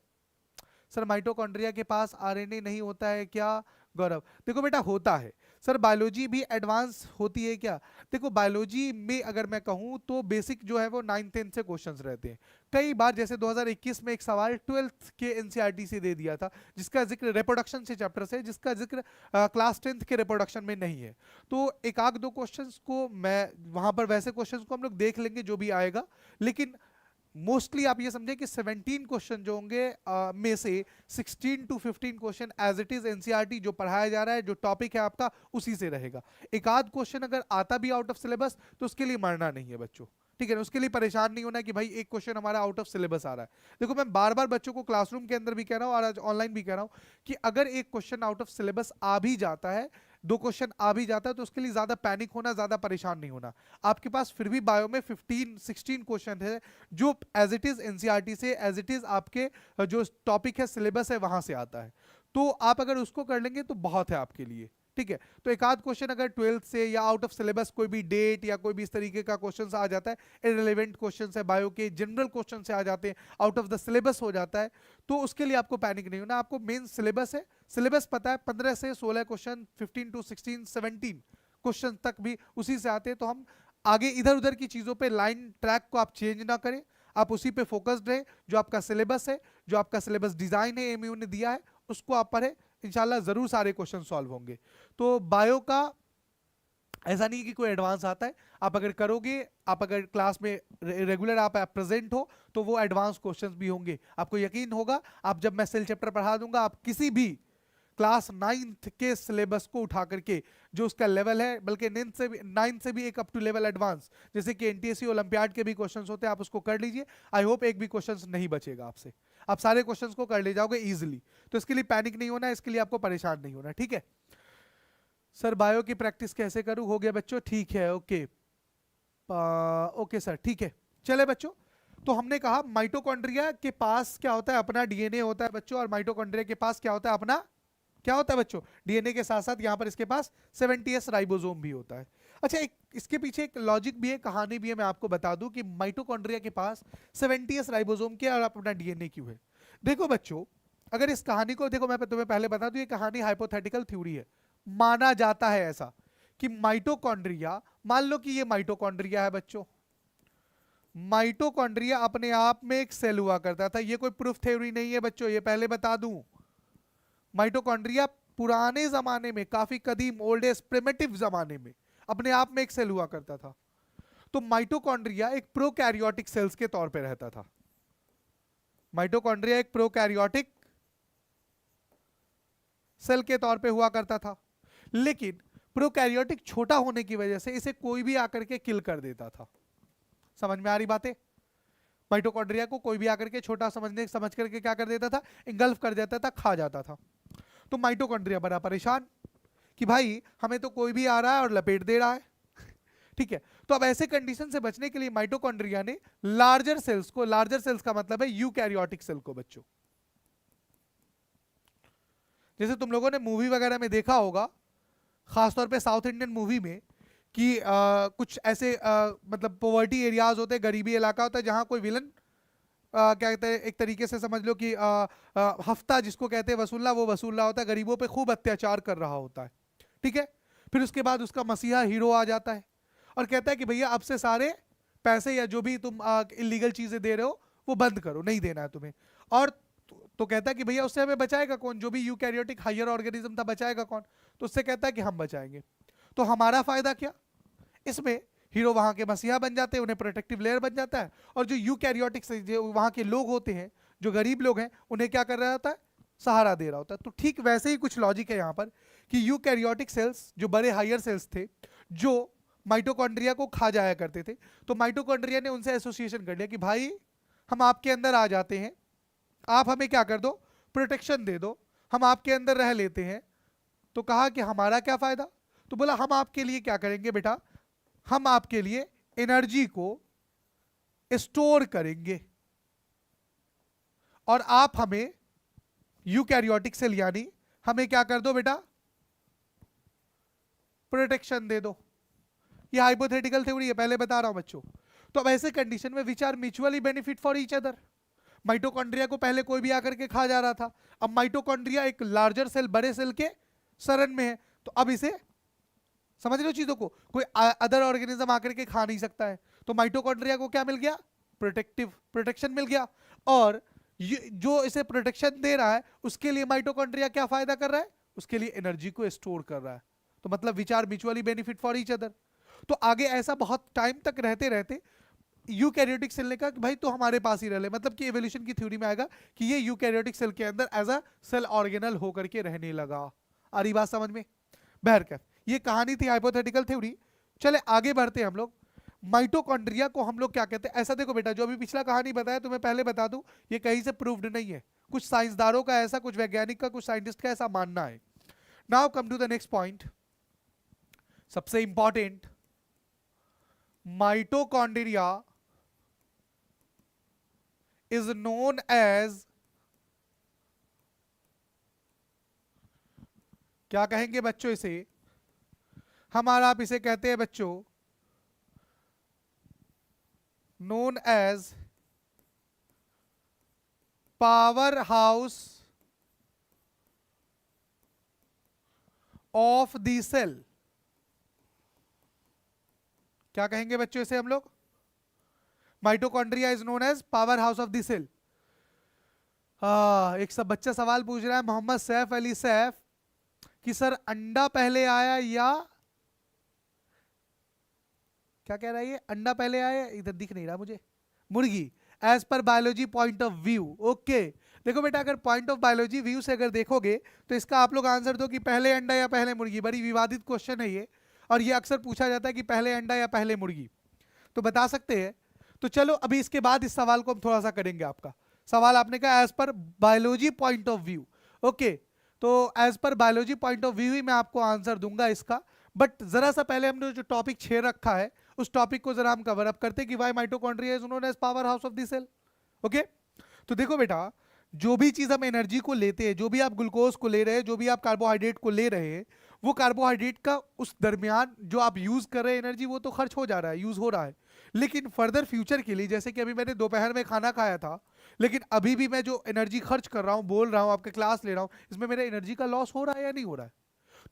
सर माइटोकॉन्ड्रिया के पास आरएनए नहीं होता है क्या? गौरव, देखो बेटा होता है। सर बायोलॉजी भी एडवांस होती है क्या? देखो बायोलॉजी में अगर मैं कहूं तो बेसिक जो है वो 9th-10th से क्वेश्चंस रहते हैं। कई बार जैसे 2021 में एक सवाल 12th के एनसीईआरटी से दे दिया था, जिसका जिक्र रिप्रोडक्शन से चैप्टर से, जिसका जिक्र क्लास 10th के रिप्रोडक्शन में नहीं है। तो एक आध दो क्वेश्चंस को मैं वहां पर, वैसे क्वेश्चंस को हम लोग देख लेंगे जो भी आएगा, लेकिन मोस्टली आप ये समझे कि 17 क्वेश्चन जो होंगे में से 16 to 15 question as it is NCERT जो पढ़ाया जा रहा है, जो टॉपिक है आपका, उसी से रहेगा। एक आध क्वेश्चन अगर आता भी आउट ऑफ सिलेबस तो उसके लिए मरना नहीं है बच्चों, ठीक है ना। उसके लिए परेशान नहीं होना कि भाई एक क्वेश्चन हमारा आउट ऑफ सिलेबस आ रहा है। देखो मैं बार बार बच्चों को क्लासरूम के अंदर भी कह रहा हूँ और आज ऑनलाइन भी कह रहा हूँ कि अगर एक क्वेश्चन आउट ऑफ सिलेबस आ भी जाता है, दो क्वेश्चन आ भी जाता है, तो उसके लिए ज्यादा पैनिक होना, ज्यादा परेशान नहीं होना। आपके पास फिर भी बायो में 15-16 क्वेश्चन है जो एज इट इज एनसीईआरटी से, एज इट इज आपके जो टॉपिक है सिलेबस है वहां से आता है। तो आप अगर उसको कर लेंगे तो बहुत है आपके लिए, ठीक है। तो एक आध क्वेश्चन अगर 12th से या आउट ऑफ सिलेबस कोई भी डेट या कोई भी इस तरीके का क्वेश्चन आ जाता है, इररिलेवेंट क्वेश्चन है बायो के, जनरल क्वेश्चन से आ जाते हैं, आउट ऑफ द सिलेबस हो जाता है, तो उसके लिए आपको पैनिक नहीं होना। आपको मेन सिलेबस है, सिलेबस पता है, 15 से 16 क्वेश्चन, 15 to 16, 17 क्वेश्चन तक भी उसी से आते हैं। तो हम आगे इधर उधर की चीजों पे लाइन ट्रैक को आप चेंज ना करें, आप उसी पे फोकस्ड रहे। जो आपका सिलेबस है, जो आपका सिलेबस डिजाइन है एमयू ने दिया है, उसको आप पढ़े, इंशाल्लाह जरूर सारे क्वेश्चन सॉल्व होंगे। तो बायो का ऐसा नहीं कि कोई एडवांस आता है, आप अगर करोगे, आप अगर क्लास में रेगुलर आप प्रेजेंट हो तो वो एडवांस क्वेश्चंस भी होंगे। आपको यकीन होगा, आप जब मैं सेल चैप्टर पढ़ा दूंगा, आप किसी भी क्लास 9th के सिलेबस को उठा करके जो उसका लेवल है, बल्कि 9th से भी एक अप टू लेवल एडवांस, जैसे कि एनटीएससी ओलंपियाड के भी क्वेश्चंस होते हैं, आप उसको कर लीजिए। आई होप एक भी क्वेश्चंस नहीं बचेगा आपसे, आप सारे क्वेश्चंस को कर ले जाओगे इजीली। तो इसके लिए पैनिक नहीं होना, इसके लिए आपको परेशान नहीं होना, ठीक है। सर बायो की प्रैक्टिस कैसे करूं? हो गया बच्चों, ठीक है, ओके ओके सर, ठीक है। चले बच्चों, तो हमने कहा माइटोकॉन्ड्रिया के पास क्या होता है, अपना डीएनए होता है बच्चों, और माइटोकॉन्ड्रिया के पास क्या होता है, अपना क्या होता है बच्चों, डीएनए के साथ साथ यहाँ पर इसके पास 70s राइबोसोम भी होता है। अच्छा, एक इसके पीछे एक लॉजिक भी है, कहानी भी है, मैं आपको बता दूं कि माइटोकॉन्ड्रिया के पास 70s राइबोसोम क्या और अपना डीएनए क्यों है। देखो बच्चों, अगर इस कहानी को देखो, मैं तुम्हें पहले बता दूं, ये कहानी हाइपोथेटिकल थ्योरी है। माना जाता है ऐसा कि माइटोकॉन्ड्रिया, मान लो कि ये माइटोकॉन्ड्रिया है बच्चों, माइटोकॉन्ड्रिया अपने आप में एक सेल हुआ करता था। ये कोई प्रूफ थ्योरी नहीं है बच्चों, ये पहले बता दूं। माइटोकॉन्ड्रिया पुराने जमाने में, काफी कदीम, ओल्डेस्ट प्रिमिटिव जमाने में अपने आप में एक सेल हुआ करता था। तो माइटोकॉन्ड्रिया एक प्रोकैरियोटिक सेल्स के तौर पे रहता था। माइटोकॉन्ड्रिया एक प्रोकैरियोटिक सेल के तौर पे हुआ करता था, लेकिन प्रोकैरियोटिक छोटा होने की वजह से इसे कोई भी आकर के किल कर देता था। समझ में आ रही बातें? माइटोकॉन्ड्रिया को कोई भी आकर के छोटा समझ करके क्या कर देता था, इंगल्फ कर देता था, खा जाता था। तो माइटोकॉन्ड्रिया बड़ा परेशान कि भाई हमें तो कोई भी आ रहा है और लपेट दे रहा है, ठीक है। तो अब ऐसे कंडीशन से बचने के लिए माइटोकॉन्ड्रिया ने लार्जर सेल्स को, लार्जर सेल्स का मतलब है यूकैरियोटिक सेल को बच्चों, जैसे तुम लोगों ने मूवी वगैरह में देखा होगा, खासतौर पे साउथ इंडियन मूवी में, कि कुछ ऐसे मतलब पॉवर्टी एरियाज होते हैं, गरीबी इलाका होता है, जहां कोई विलन क्या कहते हैं, एक तरीके से समझ लो कि हफ्ता जिसको कहते हैं वसूलना, वो वसूल रहा होता है, गरीबों पे खूब अत्याचार कर रहा होता है, ठीक है। फिर उसके बाद उसका मसीहा हीरो आ जाता है और कहता है कि भैया अब से सारे पैसे या जो भी तुम इलीगल चीजें दे रहे हो वो बंद करो, नहीं देना है तुम्हें। और तो कहता है कि भैया उससे हमें बचाएगा कौन, जो भी यूकैरियोटिक हायर ऑर्गेनिज्म था, बचाएगा कौन? तो उससे कहता है कि हम बचाएंगे। तो हमारा फायदा क्या इसमें? हीरो वहां के मसीहा बन जाते हैं, उन्हें प्रोटेक्टिव लेयर बन जाता है, और जो यूकैरियोटिक से जो वहां के लोग होते हैं, जो गरीब लोग हैं उन्हें क्या कर रहा होता है, सहारा दे रहा होता है। तो ठीक वैसे ही कुछ लॉजिक है यहाँ पर कि यूकैरियोटिक सेल्स जो बड़े हायर सेल्स थे जो माइटोकॉन्ड्रिया को खा जाया करते थे, तो माइटोकॉन्ड्रिया ने उनसे एसोसिएशन कर लिया कि भाई हम आपके अंदर आ जाते हैं, आप हमें क्या कर दो, प्रोटेक्शन दे दो, हम आपके अंदर रह लेते हैं। तो कहा कि हमारा क्या फायदा, तो बोला हम आपके लिए क्या करेंगे बेटा, हम आपके लिए एनर्जी को स्टोर करेंगे और आप हमें यूकैरियोटिक सेल यानी हमें क्या कर दो बेटा, प्रोटेक्शन दे दो। ये हाइपोथेटिकल थ्योरी है, पहले बता रहा हूं बच्चों। तो अब ऐसे कंडीशन में which are mutually benefit for each other. Mitochondria को पहले कोई भी आकर के खा जा रहा था, अब माइटोकॉन्ड्रिया एक लार्जर सेल बड़े सेल के शरण में है, तो अब इसे समझ लो चीजों को, कोई अदर ऑर्गेनिज्म आकर के खा नहीं सकता है। तो माइटोकॉन्ड्रिया को क्या मिल गया, प्रोटेक्शन मिल गया। और जो इसे प्रोटेक्शन दे रहा है उसके लिए माइटोकॉन्ड्रिया क्या फायदा कर रहा है, उसके लिए एनर्जी को स्टोर कर रहा है। तो मतलब which are mutually benefit for each other. तो आगे ऐसा बहुत टाइम तक रहते रहते यूकैरियोटिक सेल ने कहा कि भाई तो हमारे पास ही रह ले, मतलब कि एवोल्यूशन की थ्योरी में आएगा कि ये यूकैरियोटिक सेल के अंदर एज अ सेल ऑर्गेनल होकर के रहने लगा। आ रही बात समझ में। बहरकैफ ये कहानी थी हाइपोथेटिकल थ्योरी। चले आगे बढ़ते हैं हम लोग। माइटोकॉन्ड्रिया को हम लोग क्या कहते हैं, ऐसा देखो बेटा, जो अभी पिछला कहानी बताया तुम्हें पहले बता दूं, ये कहीं से प्रूव्ड नहीं है, कुछ साइंसदानों का ऐसा, कुछ वैज्ञानिक का, कुछ साइंटिस्ट का ऐसा मानना है। Now come to the next point, सबसे important, mitochondria is known as, क्या कहेंगे बच्चों इसे, हमारा आप इसे कहते हैं बच्चों known as power house of the cell. क्या कहेंगे बच्चों इसे हम लोग, mitochondria is known as power house of the cell. एक सब बच्चा सवाल पूछ रहा है, मोहम्मद सैफ अली सैफ, कि सर अंडा पहले आया या क्या कह रहा है ये, अंडा पहले आया, इधर दिख नहीं रहा मुझे, मुर्गी, as per biology point of view. Okay देखो बेटा, अगर पॉइंट ऑफ बायोलॉजी व्यू से अगर देखोगे तो इसका आप लोग आंसर दो कि पहले अंडा या पहले मुर्गी। बड़ी विवादित क्वेश्चन है ये, और ये अक्सर पूछा जाता है कि पहले अंडा या पहले मुर्गी, तो बता सकते हैं। तो चलो अभी इसके बाद इस सवाल को हम थोड़ा सा करेंगे। आपका सवाल आपने कहा as per biology point of view. Okay, तो as per biology point of view ही मैं आपको आंसर दूंगा इसका। बट जरा सा पहले हमने जो टॉपिक छेड़ रखा है उस टॉपिक को जरा हम कवर अप करते हैं कि why mitochondria is known as power house of the cell. Okay, तो देखो बेटा, जो भी चीज हम एनर्जी को लेते हैं, जो भी आप ग्लूकोज को ले रहे हैं, जो भी आप कार्बोहाइड्रेट को ले रहे हैं, वो कार्बोहाइड्रेट का उस दरमियान जो आप यूज कर रहे हैं एनर्जी, वो तो खर्च हो जा रहा है, यूज हो रहा है। लेकिन फर्दर फ्यूचर के लिए, जैसे कि अभी मैंने दोपहर में खाना खाया था, लेकिन अभी भी मैं जो एनर्जी खर्च कर रहा हूँ, बोल रहा हूँ, आपके क्लास ले रहा हूँ, इसमें मेरा एनर्जी का लॉस हो रहा है या नहीं हो रहा है।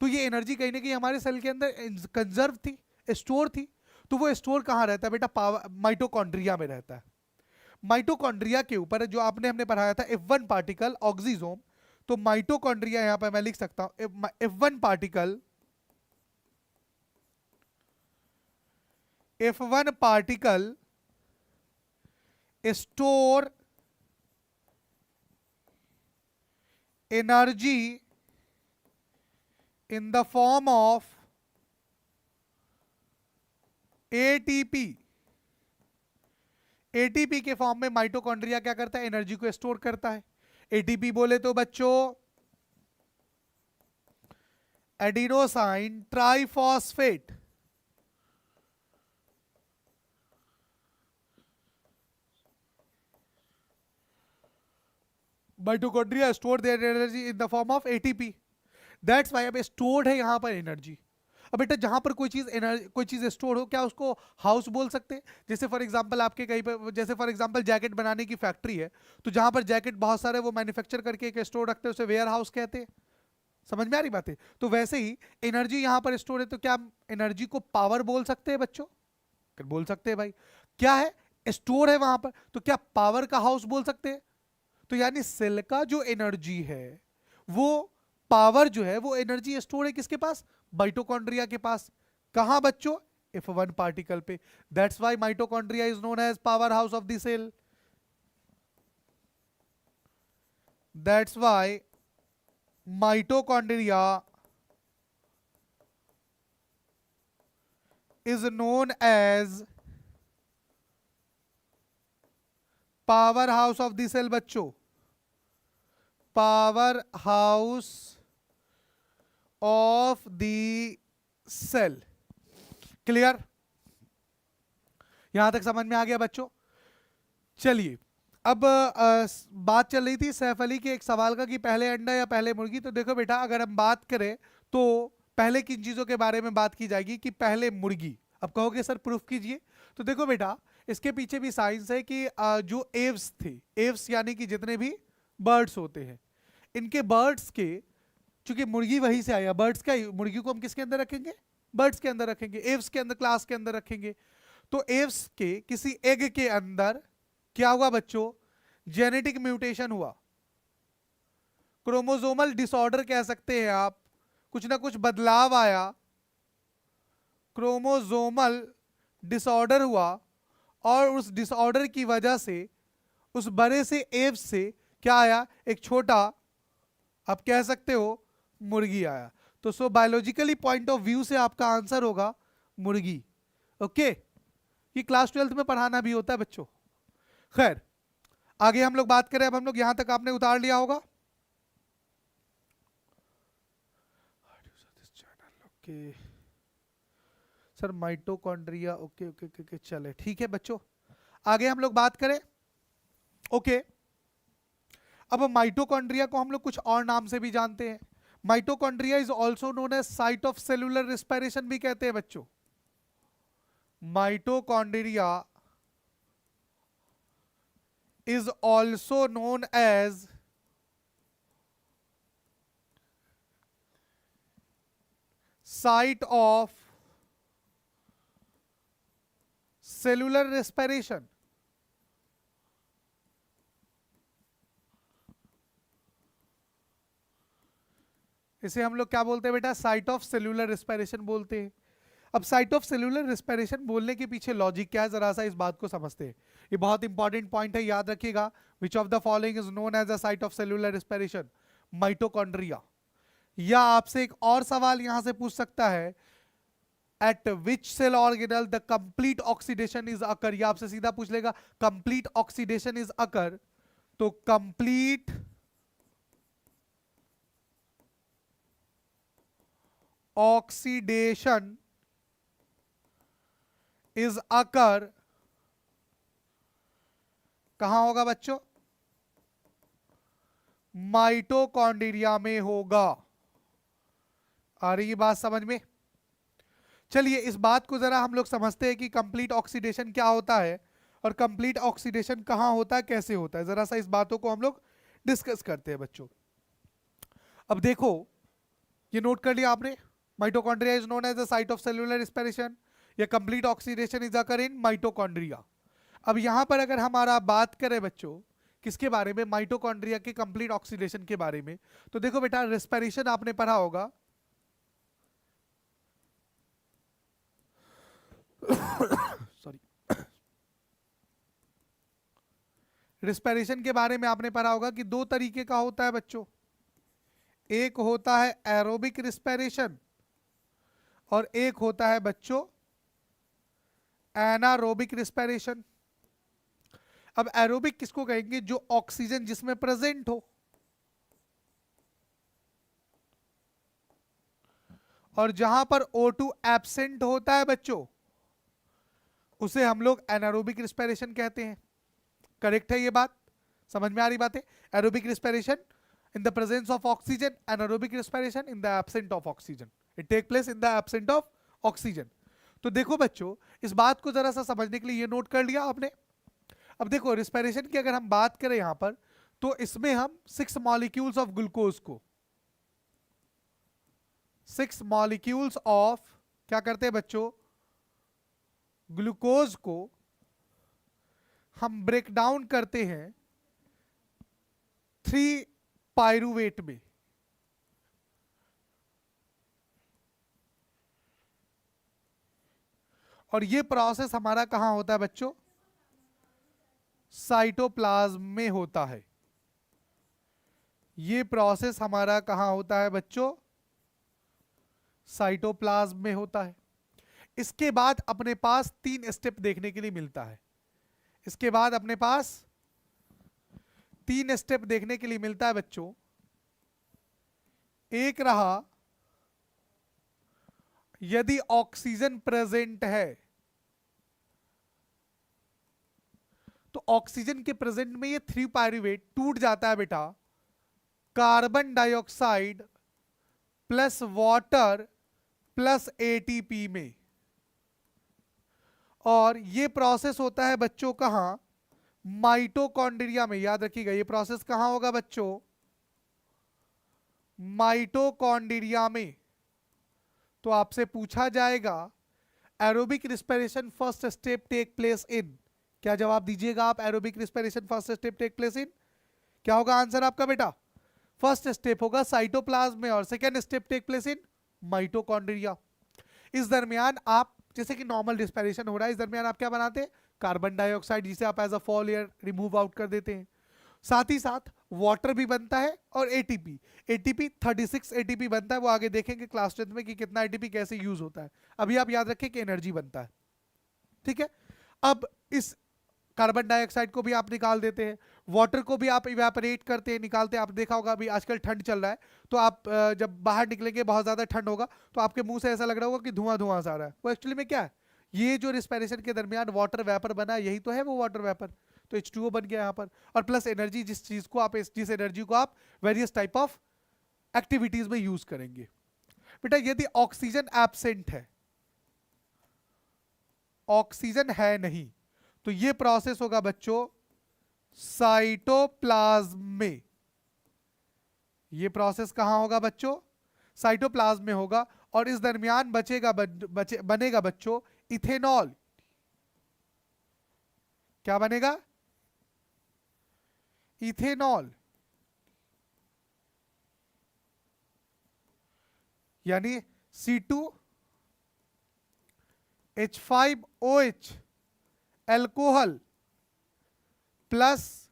तो ये एनर्जी कहीं ना कहीं हमारे सेल के अंदर कंजर्व थी, स्टोर थी। तो वो स्टोर कहाँ रहता है बेटा, पावर माइटोकॉन्ड्रिया में रहता है। माइटोकॉन्ड्रिया के ऊपर जो आपने हमने पढ़ाया था F1 पार्टिकल ऑक्सीजोम, तो माइटोकॉन्ड्रिया यहां पर मैं लिख सकता हूं F1 particle, F1 particle store energy in the form of ATP. ATP के फॉर्म में माइटोकॉन्ड्रिया क्या करता है, एनर्जी को स्टोर करता है। एटीपी बोले तो बच्चों adenosine triphosphate. Mitochondria store their energy in the form of ATP. That's why अब स्टोर्ड है यहां पर एनर्जी। अब बेटा जहां पर कोई चीज स्टोर हो, क्या उसको हाउस बोल सकते हैं। जैसे फॉर एग्जांपल आपके कहीं पर, जैसे फॉर एग्जांपल जैकेट बनाने की फैक्ट्री है, तो जहां पर जैकेट बहुत सारे वो मैन्युफैक्चर करके एक स्टोर रखते हैं, उसे वेयर हाउस कहते हैं। समझ में आ रही बात है। तो वैसे ही एनर्जी यहां पर स्टोर है, तो क्या एनर्जी को पावर बोल सकते हैं बच्चों, बोल सकते हैं भाई। क्या है, स्टोर है वहां पर, तो क्या पावर का हाउस बोल सकते हैं। तो यानी सेल का जो एनर्जी है, वो पावर जो है, वो एनर्जी स्टोर है किसके पास, माइटोकॉन्ड्रिया के पास। कहां बच्चों, F1 पार्टिकल पे। That's why mitochondria is known as power house of the cell. That's why mitochondria is known as power house of the cell बच्चों, power house of the cell. Clear? यहां तक समझ में आ गया बच्चों? चलिए, अब बात चल रही थी सैफ अली के एक सवाल का कि पहले अंडा या पहले मुर्गी। तो देखो बेटा, अगर हम बात करें तो पहले किन चीजों के बारे में बात की जाएगी कि पहले मुर्गी। अब कहोगे सर प्रूफ कीजिए। तो देखो बेटा, इसके पीछे भी साइंस है कि जो एव्स थे, एव्स यानी कि जितने भी बर्ड्स होते हैं, इनके बर्ड्स के, चूंकि मुर्गी वहीं से आया, बर्ड्स का, मुर्गी को हम किसके अंदर रखेंगे? बर्ड्स के अंदर रखेंगे, एव्स के अंदर, क्लास के अंदर रखेंगे। तो एव्स के किसी एग के अंदर क्या हुआ बच्चों? जेनेटिक म्यूटेशन हुआ, क्रोमोसोमल डिसऑर्डर कह सकते हैं आप, कुछ ना कुछ बदलाव आया, क्रोमोसोमल डिसऑर्डर हुआ, और उस डिसऑर्डर की वजह से उस बड़े से एव से क्या आया? एक छोटा, आप कह सकते हो, मुर्गी आया। तो सो बायोलॉजिकली पॉइंट ऑफ व्यू से आपका आंसर होगा मुर्गी। ओके, ये क्लास 12th में पढ़ाना भी होता है बच्चों। खैर, आगे हम लोग बात करें। अब हम लोग यहां तक आपने उतार लिया होगा। Okay sir, mitochondria, okay okay okay, चले ठीक है बच्चों। आगे हम लोग बात करें। ओके, अब माइटोकॉन्ड्रिया को हम लोग कुछ और नाम से भी जानते हैं। Mitochondria is also known as site of cellular respiration भी कहते हैं बच्चों। Mitochondria is also known as site of cellular respiration। इसे हम लोग क्या बोलते हैं बेटा? साइट ऑफ सेल्यूलर रेस्पिरेशन बोलते हैं। अब साइट ऑफ सेल्यूलर रेस्पिरेशन बोलने के पीछे लॉजिक क्या है, जरा सा इस बात को समझते हैं। ये बहुत इंपॉर्टेंट पॉइंट है, याद रखिएगा। Which of the following is known as a site of cellular respiration? Mitochondria. या आपसे एक और सवाल यहां से पूछ सकता है, at which cell organelle the complete oxidation is occur? या आपसे सीधा पूछ लेगा कंप्लीट ऑक्सीडेशन इज अकर। तो कंप्लीट ऑक्सीडेशन इज अकर कहां होगा बच्चों? माइटोकॉन्ड्रिया में होगा। आ रही है बात समझ में? चलिए, इस बात को जरा हम लोग समझते हैं कि कंप्लीट ऑक्सीडेशन क्या होता है और कंप्लीट ऑक्सीडेशन कहां होता है, कैसे होता है। जरा सा इस बातों को हम लोग डिस्कस करते हैं बच्चों। अब देखो, ये नोट कर लिया आपने, mitochondria is known as the site of cellular respiration, या complete oxidation is occur in mitochondria. अब यहां पर अगर हमारा बात करें बच्चों किसके बारे में? माइटोकॉन्ड्रिया के कंप्लीट ऑक्सीडेशन के बारे में। तो देखो बेटा, रेस्पिरेशन आपने पढ़ा होगा सॉरी, रेस्पिरेशन के बारे में आपने पढ़ा होगा कि दो तरीके का होता है बच्चों। एक होता है एरोबिक रेस्पिरेशन और एक होता है बच्चों एनारोबिक रेस्पिरेशन। अब एरोबिक किसको कहेंगे? जो ऑक्सीजन जिसमें प्रेजेंट हो, और जहां पर O2 एब्सेंट होता है बच्चों, उसे हम लोग एनारोबिक रेस्पिरेशन कहते हैं। करेक्ट है ये बात? समझ में आ रही बात है? Aerobic respiration in the presence of oxygen, anaerobic respiration in the absence of oxygen, it take place in the absence of oxygen। तो देखो बच्चों, इस बात को जरा सा समझने के लिए ये नोट कर लिया आपने। अब देखो, रेस्पिरेशन की अगर हम बात करें यहां पर, तो इसमें हम 6 मॉलिक्यूल्स ऑफ ग्लूकोज को, 6 मॉलिक्यूल्स ऑफ क्या करते हैं बच्चों? ग्लूकोज को हम ब्रेक डाउन करते हैं 3 पायरुवेट में। और ये प्रोसेस हमारा कहां होता है बच्चों? साइटोप्लाज्म में होता है। ये प्रोसेस हमारा कहाँ होता है बच्चों? साइटोप्लाज्म में होता है। इसके बाद अपने पास 3 स्टेप देखने के लिए मिलता है। इसके बाद अपने पास 3 स्टेप देखने के लिए मिलता है बच्चों। एक रहा, यदि ऑक्सीजन प्रेजेंट है तो ऑक्सीजन के प्रेजेंट में ये 3 पायरुवेट टूट जाता है बेटा carbon dioxide plus water plus ATP में। और ये प्रोसेस होता है बच्चों कहां? माइटोकॉन्ड्रिया में। याद रखिएगा ये प्रोसेस कहां होगा बच्चों? माइटोकॉन्ड्रिया में। तो आपसे पूछा जाएगा aerobic respiration first step take place in. क्या जवाब दीजिएगा आप? Aerobic respiration first step take place in, क्या होगा आंसर आपका बेटा? फर्स्ट स्टेप होगा साइटोप्लाज्म में और second step take place in mitochondria. इस दरमियान आप, जैसे कि नॉर्मल रिस्पिरेशन हो रहा है, इस दरमियान आप क्या बनाते हैं? कार्बन डाइऑक्साइड, जिसे आप as a foul air remove out कर देते हैं। साथ ही साथ वाटर भी बनता है और एटीपी। एटीपी 36 एटीपी बनता है, वो आगे देखेंगे क्लास 10 में कि कितना एटीपी कैसे यूज होता है। अभी आप याद रखें कि एनर्जी बनता है, ठीक है। अब इस कार्बन डाइऑक्साइड को भी आप निकाल देते हैं, वाटर को भी आप इवेपोरेट करते हैं, निकालते हैं। आप देखा होगा अभी आजकल ठंड चल रहा है, तो आप जब बाहर निकलेंगे बहुत ज्यादा ठंड होगा तो आपके मुंह से ऐसा लग रहा होगा कि धुआं धुआं सा आ रहा है। वो एक्चुअली में क्या है? ये जो रिस्पिरेशन के दरमियान वाटर वेपर बना, यही तो है वो वाटर वेपर। तो H2O बन गया यहाँ पर। और प्लस एनर्जी, जिस चीज को आप, जिस एनर्जी को आप वेरियस टाइप ऑफ एक्टिविटीज में यूज करेंगे। बेटा यदि ऑक्सीजन एब्सेंट है, ऑक्सीजन है नहीं, तो ये प्रोसेस होगा बच्चों साइटोप्लाज्म में। ये प्रोसेस कहां होगा बच्चों? साइटोप्लाज्म में होगा। और इस दरमियान बनेगा बच्चों इथेनॉल। क्या बनेगा? इथेनॉल, यानी C2H5OH alcohol plus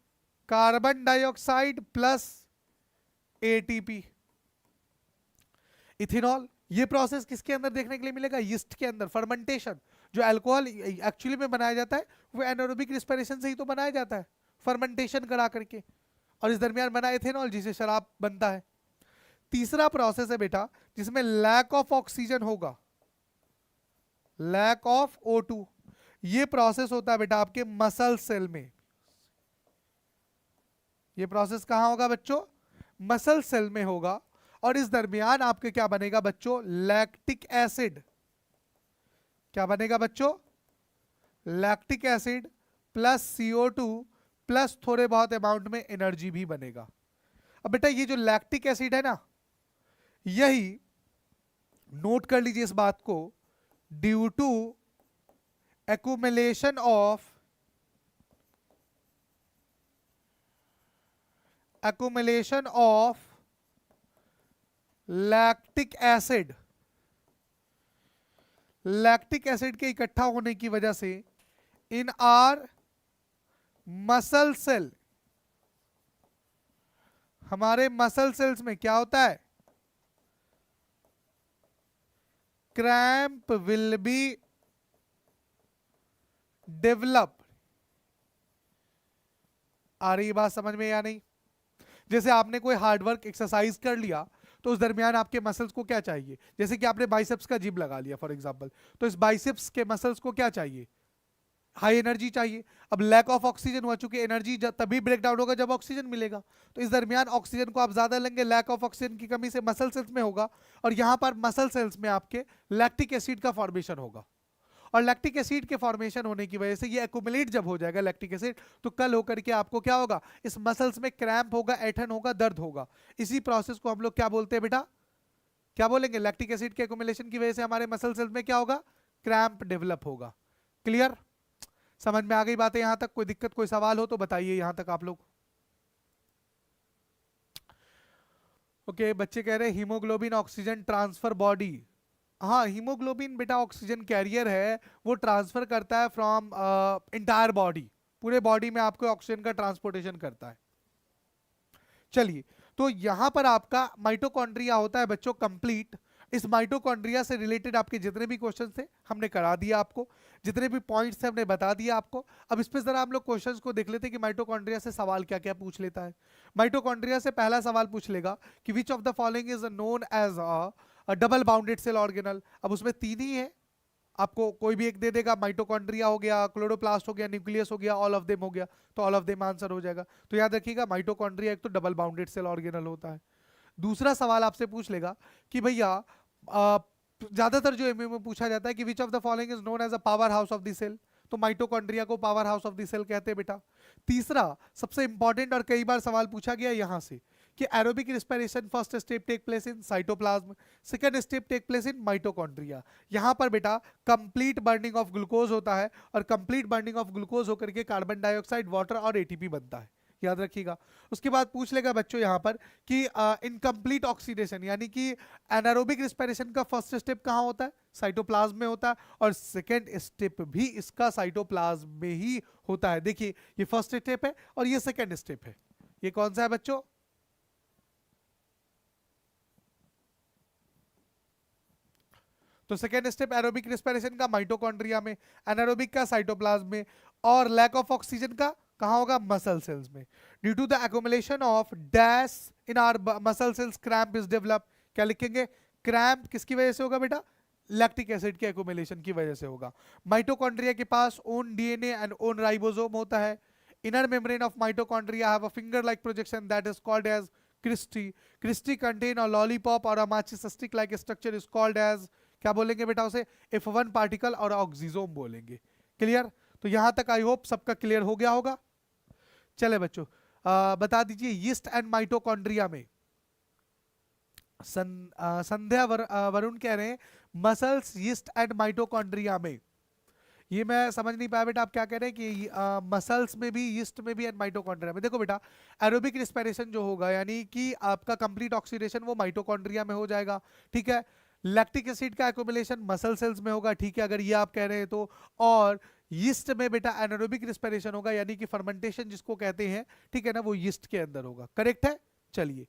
carbon dioxide plus ATP, ethanol. ये प्रोसेस किसके अंदर देखने के लिए मिलेगा? यीस्ट के अंदर, फर्मेंटेशन। जो अल्कोहल एक्चुअली में बनाया जाता है वो एनारोबिक रिस्पिरेशन से ही तो बनाया जाता है, फर्मेंटेशन करा करके। और इस दरमियान बना इथेनॉल, जिसे शराब बनता है। तीसरा प्रोसेस है बेटा जिसमें लैक ऑफ ऑक्सीजन होगा, लैक ऑफ O2। ये प्रोसेस होता है बेटा आपके मसल सेल में। ये प्रोसेस कहां होगा बच्चों? मसल सेल में होगा। और इस दरमियान आपके क्या बनेगा बच्चों? Lactic acid. क्या बनेगा बच्चों? Lactic acid plus CO2 plus थोड़े बहुत अमाउंट में एनर्जी भी बनेगा। अब बेटा ये जो लैक्टिक एसिड है ना, यही नोट कर लीजिए इस बात को, due to accumulation of lactic acid, lactic acid के इकट्ठा होने की वजह से इन आर मसल सेल, हमारे मसल सेल्स में क्या होता है? Cramp will be develop. आ रही बात समझ में या नहीं? जैसे आपने कोई हार्डवर्क एक्सरसाइज कर लिया तो उस दरमियान आपके मसल्स को क्या चाहिए? जैसे कि आपने बाइसेप्स का जिम लगा लिया फॉर एग्जांपल, तो इस बाइसेप्स के मसल्स को क्या चाहिए? हाई एनर्जी चाहिए। अब लैक ऑफ ऑक्सीजन हुआ, चूंकि एनर्जी तभी ब्रेक डाउन होगा जब ऑक्सीजन मिलेगा। तो इस दरमियान ऑक्सीजन को आप ज्यादा लेंगे, लैक ऑफ ऑक्सीजन की कमी से मसल सेल्स में होगा, और यहां पर मसल सेल्स में आपके लैक्टिक एसिड का फॉर्मेशन होगा। और लैक्टिक एसिड के फॉर्मेशन होने की वजह से ये एक्यूमुलेट जब हो जाएगा लैक्टिक एसिड, तो कल होकर के आपको क्या होगा? इस मसल्स में क्रैम्प होगा, ऐठन होगा, दर्द होगा। इसी प्रोसेस को हम लोग क्या बोलते हैं बेटा? क्या बोलेंगे? लैक्टिक एसिड के एक्यूमुलेशन की वजह से हमारे मसल सेल्स में क्या होगा? क्रैम्प डेवलप होगा। क्लियर? समझ में आ गई बातें यहां तक? कोई दिक्कत, कोई सवाल हो तो बताइए यहां तक आप लोग। ओके, बच्चे कह रहे हैं हीमोग्लोबिन ऑक्सीजन ट्रांसफर बॉडी। हाँ, हीमोग्लोबिन बेटा ऑक्सीजन कैरियर है, वो ट्रांसफर करता है फ्रॉम इंटायर बॉडी, पूरे बॉडी में आपको ऑक्सीजन का ट्रांसपोर्टेशन करता है। चलिए, तो यहां पर आपका माइटोकॉन्ड्रिया होता है बच्चों कंप्लीट। इस माइटोकॉन्ड्रिया से रिलेटेड आपके जितने भी क्वेश्चन थे हमने करा दिया आपको, जितने भी पॉइंट्स थे हमने बता दिया आपको। अब इस पे जरा हम लोग क्वेश्चंस को देख लेते हैं कि माइटोकॉन्ड्रिया से सवाल क्या क्या पूछ लेता है। माइटोकॉन्ड्रिया से पहला सवाल पूछ लेगा कि which of the following is known as a double bounded cell organelle. अब उसमें तीन ही है, आपको कोई भी एक दे देगा, माइटोकॉन्ड्रिया हो गया, क्लोरोप्लास्ट हो गया, न्यूक्लियस हो गया, ऑल ऑफ देम हो गया, तो ऑल ऑफ देम आंसर हो जाएगा। तो याद रखिएगा माइटोकॉन्ड्रिया एक तो डबल बाउंडेड सेल ऑर्गेनल होता है। दूसरा सवाल आपसे पूछ लेगा कि भैया ज्यादातर जो एमयू में पूछा जाता है कि which of the following is known as a power house of the cell, तो माइटोकॉन्ड्रिया को power house of the cell कहते हैं बेटा। तीसरा सबसे इंपॉर्टेंट और कई बार सवाल पूछा गया यहां से कि aerobic respiration first step take place in cytoplasm, second step take place in mitochondria. यहां पर बेटा कंप्लीट बर्निंग ऑफ ग्लूकोज होता है और कंप्लीट बर्निंग ऑफ ग्लूकोज होकर के कार्बन डाइऑक्साइड, वाटर और एटीपी बनता है, याद रखिएगा। उसके बाद पूछ लेगा बच्चों यहां पर कि इनकम्प्लीट ऑक्सीडेशन यानी कि एनारोबिक रिस्पिरेशन का फर्स्ट स्टेप कहां होता है, साइटोप्लाज्म में होता है, और सेकंड स्टेप भी इसका साइटोप्लाज्म में ही होता है। देखिए ये फर्स्ट स्टेप है और ये सेकंड स्टेप है। ये कौन सा है बच्चों, तो सेकेंड स्टेप एरोबिक रिस्पिरेशन का माइटोकॉन्ड्रिया में, एनारोबिक का साइटोप्लाज्म में, और लैक ऑफ ऑक्सीजन का कहां होगा, मसल सेल्स में। Due to the accumulation of dash in our muscle cells cramp is develop. क्या लिखेंगे, क्रैम्प किसकी वजह से होगा बेटा, लैक्टिक एसिड के एक्युमुलेशन की वजह से होगा। माइटोकॉन्ड्रिया के पास own DNA and own ribosome होता है। Inner membrane of mitochondria have a finger like projection that is called as cristae. Cristae contain a lollipop और अ माचिस stick like structure is called as, क्या बोलेंगे बेटा उसे, F1 पार्टिकल और oxysome बोलेंगे। क्लियर, तो यहां तक आई होप सबका क्लियर हो गया होगा। चले बच्चों बता दीजिए यीस्ट एंड माइटोकॉन्ड्रिया में संध्या वरुण कह रहे हैं मसल्स यीस्ट एंड माइटोकॉन्ड्रिया में। ये मैं समझ नहीं पाया बेटा आप क्या कह रहे हैं कि मसल्स में भी, यीस्ट में भी एंड माइटोकॉन्ड्रिया में। देखो बेटा एरोबिक रिस्पिरेशन जो होगा यानी कि आपका कंप्लीट ऑक्सीडेशन वो माइटोकॉन्ड्रिया में हो जाएगा, ठीक है। लैक्टिक एसिड का एक्युमुलेशन मसल सेल्स में होगा, ठीक है, अगर ये आप कह रहे हैं तो। और यीस्ट में बेटा एनारोबिक रिस्पिरेशन होगा यानी कि फर्मेंटेशन जिसको कहते हैं, ठीक है ना, वो यीस्ट के अंदर होगा। करेक्ट है, चलिए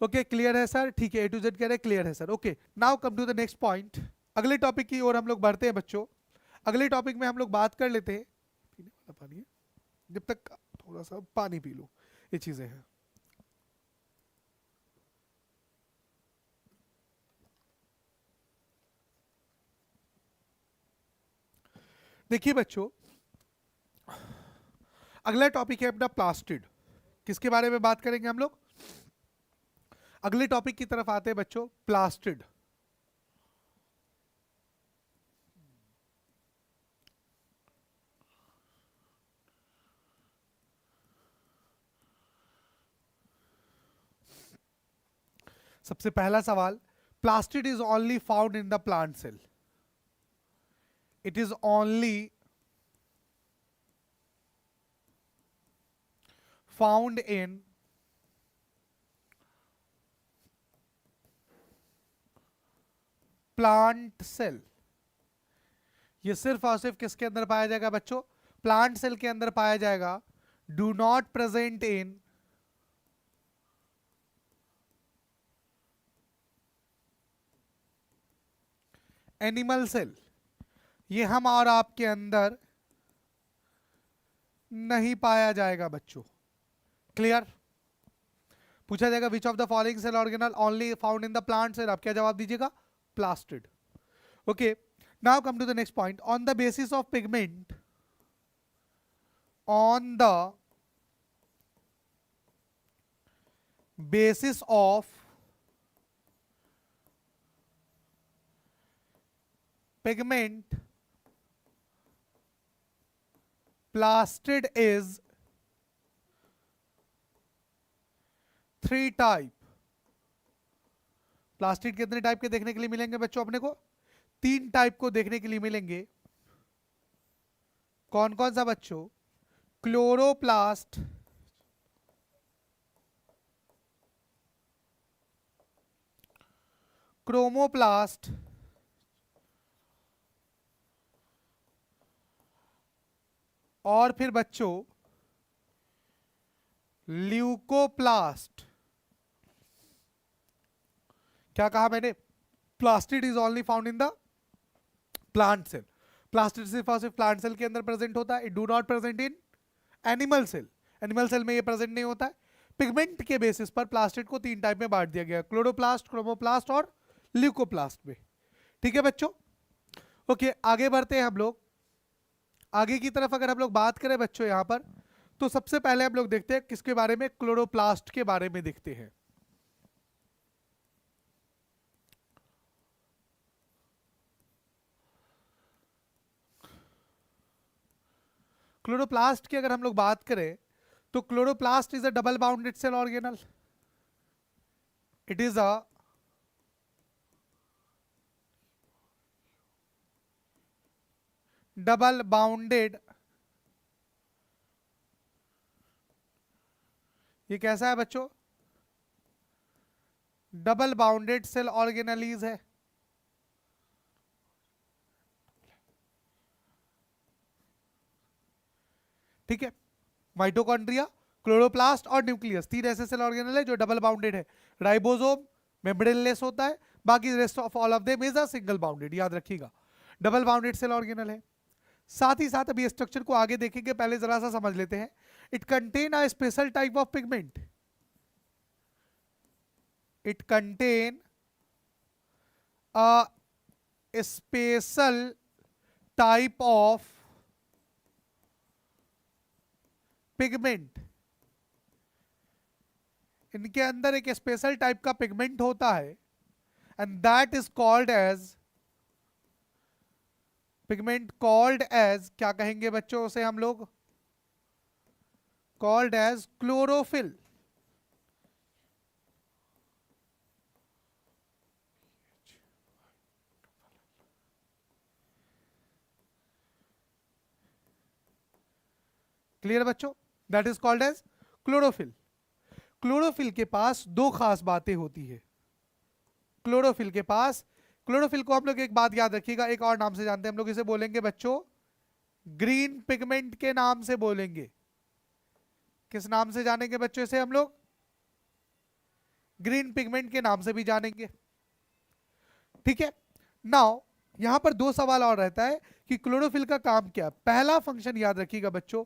ओके क्लियर है सर, ठीक है, A to Z कह रहे हैं क्लियर है sir. Okay now come to the next point, अगले टॉपिक की ओर हम लोग बढ़ते हैं बच्चों। अगले टॉपिक में हम लोग बात कर लेते हैं, पीने वाला पानी है, जब तक थोड़ा सा पानी पी लो, ये चीजें हैं। देखिए बच्चों अगला टॉपिक है अपना प्लास्टिड। किसके बारे में बात करेंगे हम लोग, अगले टॉपिक की तरफ आते हैं बच्चों, प्लास्टिड। सबसे पहला सवाल, plastid is only found in the plant cell, it is only found in plant cell. ये सिर्फ और सिर्फ किसके अंदर पाया जाएगा बच्चों, प्लांट सेल के अंदर पाया जाएगा। Do not present in animal cell. ये हम और आपके अंदर नहीं पाया जाएगा बच्चों। क्लियर, पूछा जाएगा which of the following cell organelle only found in the plant cell, आप क्या जवाब दीजिएगा, plastid. Okay now come to the next point, on the basis of pigment, on the basis of pigment plastid is 3 type. Plastid कितने type के देखने के लिए मिलेंगे बच्चों अपने को, 3 टाइप को देखने के लिए मिलेंगे। कौन कौन सा बच्चों, क्लोरोप्लास्ट, क्रोमोप्लास्ट और फिर बच्चों ल्यूकोप्लास्ट। क्या कहा मैंने? Plastid is only found in the plant cell. Plastid सिर्फ और सिर्फ प्लांट सेल के अंदर प्रेजेंट होता है, it do not present in animal cell. Animal cell में ये प्रेजेंट नहीं होता है। पिगमेंट के बेसिस पर प्लास्टिड को 3 टाइप में बांट दिया गया, क्लोरोप्लास्ट, क्रोमोप्लास्ट और ल्यूकोप्लास्ट में। ठीक है बच्चों, ओके आगे बढ़ते हैं हम लोग। आगे की तरफ अगर हम लोग बात करें बच्चों यहाँ पर, तो सबसे पहले हम लोग देखते हैं किसके बारे में, क्लोरोप्लास्ट के बारे में देखते हैं। क्लोरोप्लास्ट की अगर हम लोग बात करें तो chloroplast is a double bounded cell organelle. It is a double bounded, ये कैसा है बच्चों? डबल बाउंडेड सेल ऑर्गेनलीज है। ठीक है, माइटोकॉन्ड्रिया, क्लोरोप्लास्ट और न्यूक्लियस, 3 ऐसे सेल ऑर्गेनल है जो डबल बाउंडेड है। राइबोसोम मेम्ब्रेनलेस होता है, बाकी rest of all of them is a single bounded, याद रखिएगा डबल बाउंडेड सेल ऑर्गेनल है। साथ ही साथ अभी स्ट्रक्चर को आगे देखेंगे, पहले जरा सा समझ लेते हैं। It contain a special type of pigment, it contain a special type of pigment. इनके अंदर एक स्पेशल टाइप का पिगमेंट होता है and that is called as, pigment called as, क्या कहेंगे बच्चों उसे हम लोग? Called as chlorophyll. क्लियर बच्चों? That is called as chlorophyll. Chlorophyll के पास 2 खास बातें होती है। क्लोरोफिल के पास, क्लोरोफिल को हम लोग एक बात याद रखिएगा, एक और नाम से जानते हैं हम लोग, इसे बोलेंगे बच्चों ग्रीन पिगमेंट के नाम से बोलेंगे। किस नाम से जानेंगे बच्चों इसे हम लोग? ग्रीन पिगमेंट के नाम से भी जानेंगे। ठीक है, नाउ यहां पर 2 सवाल और रहता है कि क्लोरोफिल का काम क्या है। पहला फंक्शन याद रखिएगा बच्चों,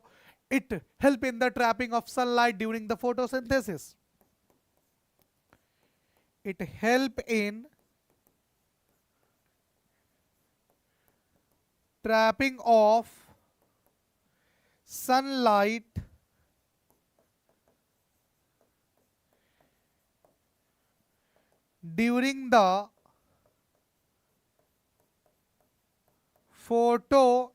it help in the trapping of sunlight during the photosynthesis. It help in trapping of sunlight during the photosynthesis.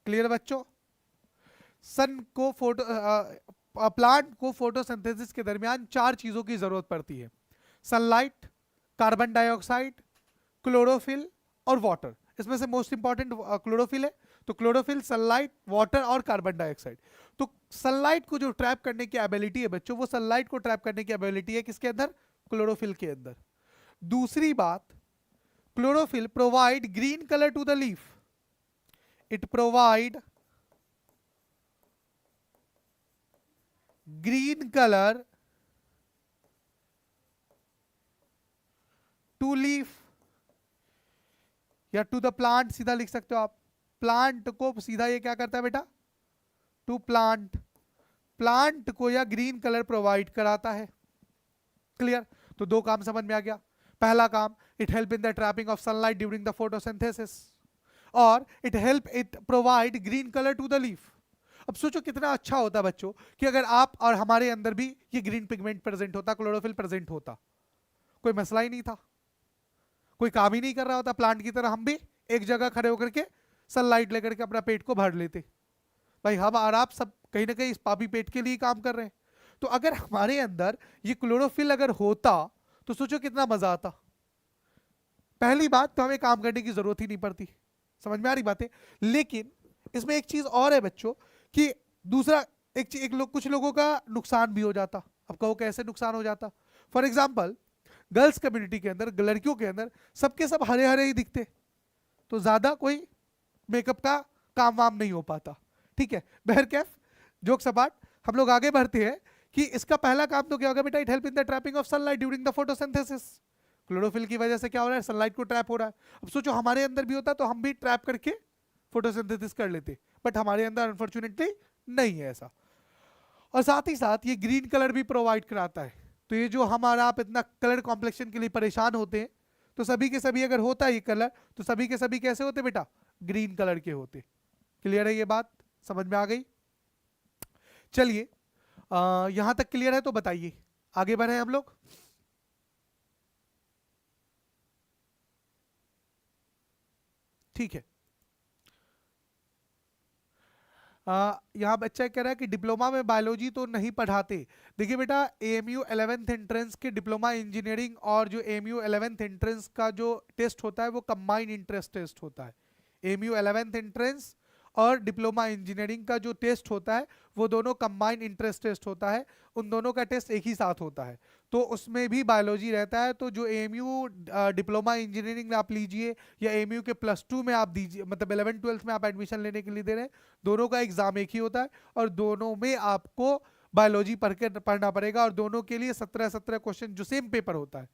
Clear बच्चों? सन को प्लांट को फोटोसिंथेसिस के दरमियान 4 चीजों की जरूरत पड़ती है, सनलाइट, कार्बन डाइऑक्साइड, क्लोरोफिल और वाटर। इसमें से मोस्ट इंपॉर्टेंट क्लोरोफिल है, तो क्लोरोफिल, सनलाइट, वाटर और कार्बन डाइऑक्साइड। तो सनलाइट को जो ट्रैप करने की एबिलिटी है बच्चों, वो सनलाइट को ट्रैप करने की एबिलिटी है किसके अंदर? क्लोरोफिल के अंदर। दूसरी बात, chlorophyll provide green colour to the leaf. It provide green colour to leaf या टू द प्लांट, सीधा लिख सकते हो आप। प्लांट को सीधा ये क्या करता है बेटा? टू प्लांट, प्लांट को यह ग्रीन कलर प्रोवाइड कराता है। क्लियर? तो 2 काम समझ में आ गया। पहला काम, it help in the trapping of sunlight during the photosynthesis, और it help, it provide green colour to the leaf. अब सोचो कितना अच्छा होता बच्चों कि अगर आप और हमारे अंदर भी ये ग्रीन पिगमेंट प्रेजेंट होता, क्लोरोफिल प्रेजेंट होता, कोई मसला ही नहीं था, कोई काम ही नहीं कर रहा होता। प्लांट की तरह हम भी एक जगह खड़े होकर के सनलाइट लेकर के अपना पेट को भर लेते। भाई हम और आप सब कहीं ना कहीं इस पापी पेट के लिए काम कर रहे हैं। तो अगर हमारे अंदर ये क्लोरोफिल अगर होता तो सोचो कितना मजा आता। पहली बात तो हमें काम करने की जरूरत ही नहीं पड़ती। समझ में आ रही बातें? लेकिन इसमें एक चीज और है बच्चों कि दूसरा एक लोग, कुछ लोगों का नुकसान भी हो जाता। अब कहो कैसे नुकसान हो जाता? फॉर एग्जाम्पल, गर्ल्स कम्युनिटी के अंदर, लड़कियों के अंदर सबके सब हरे हरे ही दिखते, तो ज्यादा कोई मेकअप का काम वाम नहीं हो पाता। ठीक है, बहरकैफ जोक सपाट, हम लोग आगे बढ़ते हैं कि इसका पहला काम तो क्या होगा बेटा, it help in the trapping of sunlight during the photosynthesis. Chlorophyll की वजह से क्या हो रहा है, सनलाइट को ट्रैप हो रहा है। अब सोचो हमारे अंदर भी होता तो हम भी ट्रैप करके फोटोसिंथेसिस कर लेते, बट हमारे अंदर अनफॉर्चुनेटली नहीं है ऐसा। और साथ ही साथ ये ग्रीन कलर भी प्रोवाइड कराता है। तो ये जो हमारा आप इतना कलर कॉम्प्लेक्शन के लिए परेशान होते हैं, तो सभी के सभी अगर होता है ये कलर, तो सभी के सभी कैसे होते बेटा, ग्रीन कलर के होते। क्लियर है ये बात, समझ में आ गई? चलिए यहां तक क्लियर है तो बताइए, आगे बढ़े हम लोग। ठीक है। यहाँ बच्चा कह रहा है कि डिप्लोमा में बायोलॉजी तो नहीं पढ़ाते। देखिए बेटा, एएमयू 11th एंट्रेंस के डिप्लोमा इंजीनियरिंग और जो एएमयू 11th एंट्रेंस का जो टेस्ट होता है वो कंबाइंड इंट्रेंस टेस्ट होता है। एएमयू 11th एंट्रेंस और डिप्लोमा इंजीनियरिंग का जो टेस्ट होता है वो दोनों कंबाइंड इंट्रेंस टेस्ट होता है। उन दोनों का टेस्ट एक ही साथ होता है, तो उसमें भी बायोलॉजी रहता है। तो जो एएमयू डिप्लोमा इंजीनियरिंग में आप लीजिए या एएमयू के +2 में आप दीजिए, मतलब 11th-12th में आप एडमिशन लेने के लिए दे रहे हैं, दोनों का एग्जाम एक ही होता है और दोनों में आपको बायोलॉजी पढ़ना पड़ेगा और दोनों के लिए 17 क्वेश्चन जो सेम पेपर होता है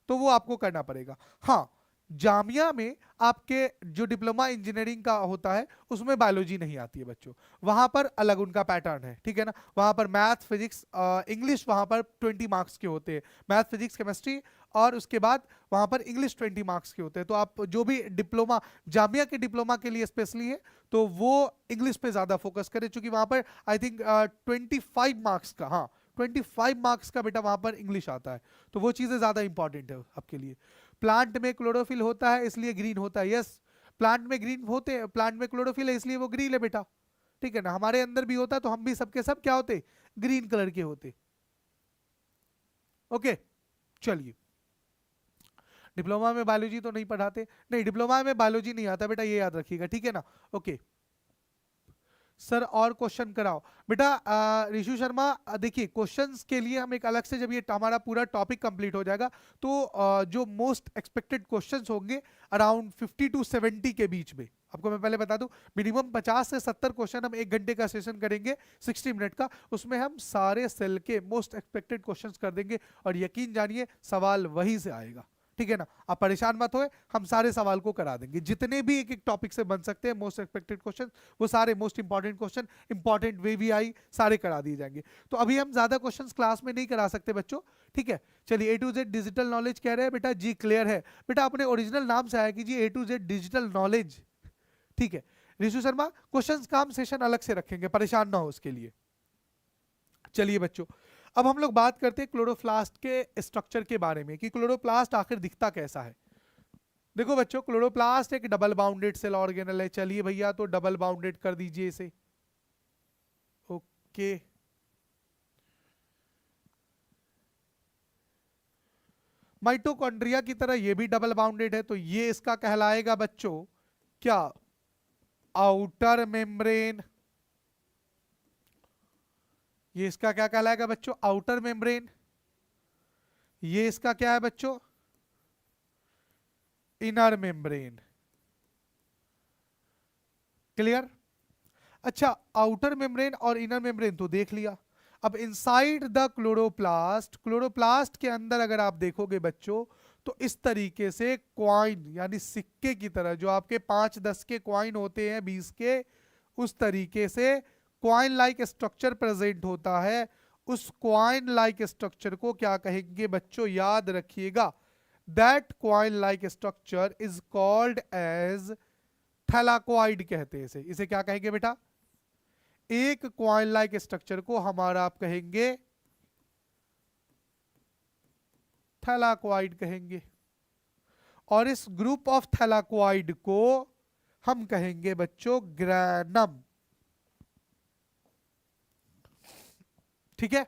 तो वो आपको करना पड़ेगा। हाँ, जामिया में आपके जो डिप्लोमा इंजीनियरिंग का होता है उसमें बायोलॉजी नहीं आती है बच्चों, वहां पर अलग उनका पैटर्न है, ठीक है ना। वहां पर मैथ, फिजिक्स, इंग्लिश वहां पर 20 मार्क्स के होते हैं, मैथ, फिजिक्स, केमिस्ट्री, और उसके बाद वहां पर इंग्लिश 20 मार्क्स के होते हैं। तो आप जो भी डिप्लोमा, जामिया के डिप्लोमा के लिए स्पेशली है तो वो इंग्लिश पे ज्यादा फोकस करें, क्योंकि वहां पर आई थिंक 25 मार्क्स का, हाँ 25 मार्क्स का बेटा वहां पर इंग्लिश आता है, तो वो चीजें ज्यादा इंपॉर्टेंट है आपके लिए। प्लांट में क्लोरोफिल होता है इसलिए ग्रीन होता है, यस प्लांट में ग्रीन होते हैं, प्लांट में क्लोरोफिल है इसलिए वो ग्रीन है बेटा, ठीक है ना। हमारे अंदर भी होता है तो हम भी सबके सब क्या होते, ग्रीन कलर के होते। ओके चलिए, डिप्लोमा में बायोलॉजी तो नहीं पढ़ाते, नहीं डिप्लोमा में बायोलॉजी नहीं आता बेटा, ये याद रखिएगा, ठीक है ना। ओके सर और क्वेश्चन कराओ बेटा। ऋषु शर्मा, देखिए क्वेश्चंस के लिए हम एक अलग से, जब ये हमारा पूरा टॉपिक कंप्लीट हो जाएगा तो जो मोस्ट एक्सपेक्टेड क्वेश्चंस होंगे अराउंड 50 to 70 के बीच में, आपको मैं पहले बता दूं मिनिमम 50 से 70 क्वेश्चन हम 1 घंटे का सेशन करेंगे 60 मिनट का, उसमें हम सारे सेल के मोस्ट एक्सपेक्टेड क्वेश्चंस कर देंगे और यकीन जानिए सवाल वहीं से आएगा, ठीक है ना। आप परेशान मत होए, हम सारे सवाल को करा देंगे, जितने भी एक एक टॉपिक से बन सकते हैं मोस्ट एक्सपेक्टेड क्वेश्चन, वो सारे most important question, important way भी आई, सारे करा दिए जाएंगे। तो अभी हम ज्यादा क्वेश्चंस क्लास में नहीं करा सकते बच्चों, ठीक है। चलिए A to Z digital knowledge कह रहे हैं बेटा, जी क्लियर है बेटा, अपने ओरिजिनल नाम से आया कीजिए A to Z digital knowledge, ठीक है। ऋषु शर्मा, क्वेश्चंस का हम सेशन अलग से रखेंगे, परेशान ना हो उसके लिए। चलिए बच्चों, अब हम लोग बात करते हैं क्लोरोप्लास्ट के स्ट्रक्चर के बारे में कि क्लोरोप्लास्ट आखिर दिखता कैसा है। देखो बच्चों, क्लोरोप्लास्ट एक डबल बाउंडेड सेल ऑर्गेनल है। चलिए भैया, तो डबल बाउंडेड कर दीजिए इसे, ओके। माइटोकॉन्ड्रिया की तरह ये भी डबल बाउंडेड है, तो ये इसका कहलाएगा बच्चों क्या, आउटर मेम्ब्रेन। ये इसका क्या कहलाएगा बच्चों, आउटर मेम्ब्रेन। ये इसका क्या है बच्चों, इनर मेम्ब्रेन। क्लियर? अच्छा, आउटर मेम्ब्रेन और इनर मेम्ब्रेन तो देख लिया। अब इनसाइड द क्लोरोप्लास्ट, क्लोरोप्लास्ट के अंदर अगर आप देखोगे बच्चों तो इस तरीके से क्वाइन यानी सिक्के की तरह, जो आपके 5-10 के क्वाइन होते हैं 20 के, उस तरीके से क्वाइन लाइक स्ट्रक्चर प्रेजेंट होता है। उस क्वाइन लाइक स्ट्रक्चर को क्या कहेंगे बच्चों, याद रखिएगा, that coin like structure is called as thylakoid कहते हैं इसे। इसे क्या कहेंगे बेटा, एक क्वाइन लाइक स्ट्रक्चर को हमारा आप कहेंगे थैलाकोइड कहेंगे, और इस ग्रुप ऑफ थैलाकोइड को हम कहेंगे बच्चों ग्रैनम, ठीक है।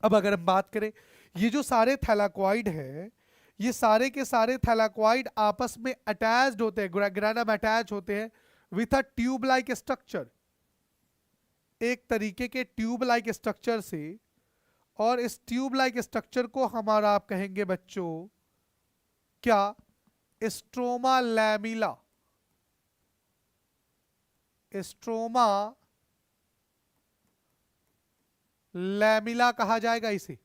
अब अगर हम बात करें, ये जो सारे थैलाकोइड हैं, ये सारे के सारे थैलाकोइड आपस में अटैच्ड होते हैं, ग्रैनम अटैच होते हैं with a tube like structure, एक तरीके के ट्यूब लाइक स्ट्रक्चर से, और इस ट्यूब लाइक स्ट्रक्चर को हमारा आप कहेंगे बच्चों क्या, स्ट्रोमा लैमिला, स्ट्रोमा लैमिला कहा जाएगा इसे।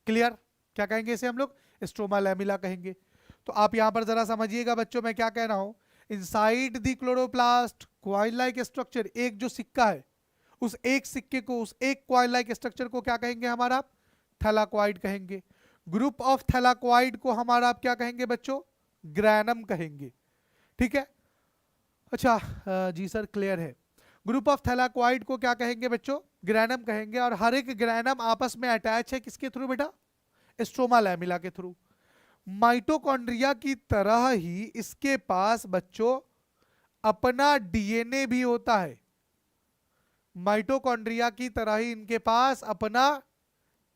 क्लियर? क्या कहेंगे इसे हम लोग? स्ट्रोमा लैमिला कहेंगे। तो आप यहां पर जरा समझिएगा बच्चों, मैं क्या कह रहा हूं। Inside the chloroplast coin like structure, एक जो सिक्का है उस एक सिक्के को, उस एक क्वाइन लाइक स्ट्रक्चर को क्या कहेंगे हमारा? थैलाक्वाइड कहेंगे। ग्रुप ऑफ थैलाक्वाइड को हमारा आप क्या कहेंगे बच्चों? ग्रैनम कहेंगे। ठीक है? अच्छा जी सर क्लियर है। ग्रुप ऑफ थैलाक्वाइड को क्या कहेंगे बच्चों? ग्रैनम कहेंगे। और हर एक ग्रैनम आपस में अटैच है किसके थ्रू बेटा? स्ट्रोमा लैमिला के थ्रू। माइटोकॉन्ड्रिया की तरह ही इसके पास बच्चों अपना डीएनए भी होता है। माइटोकॉन्ड्रिया की तरह ही इनके पास अपना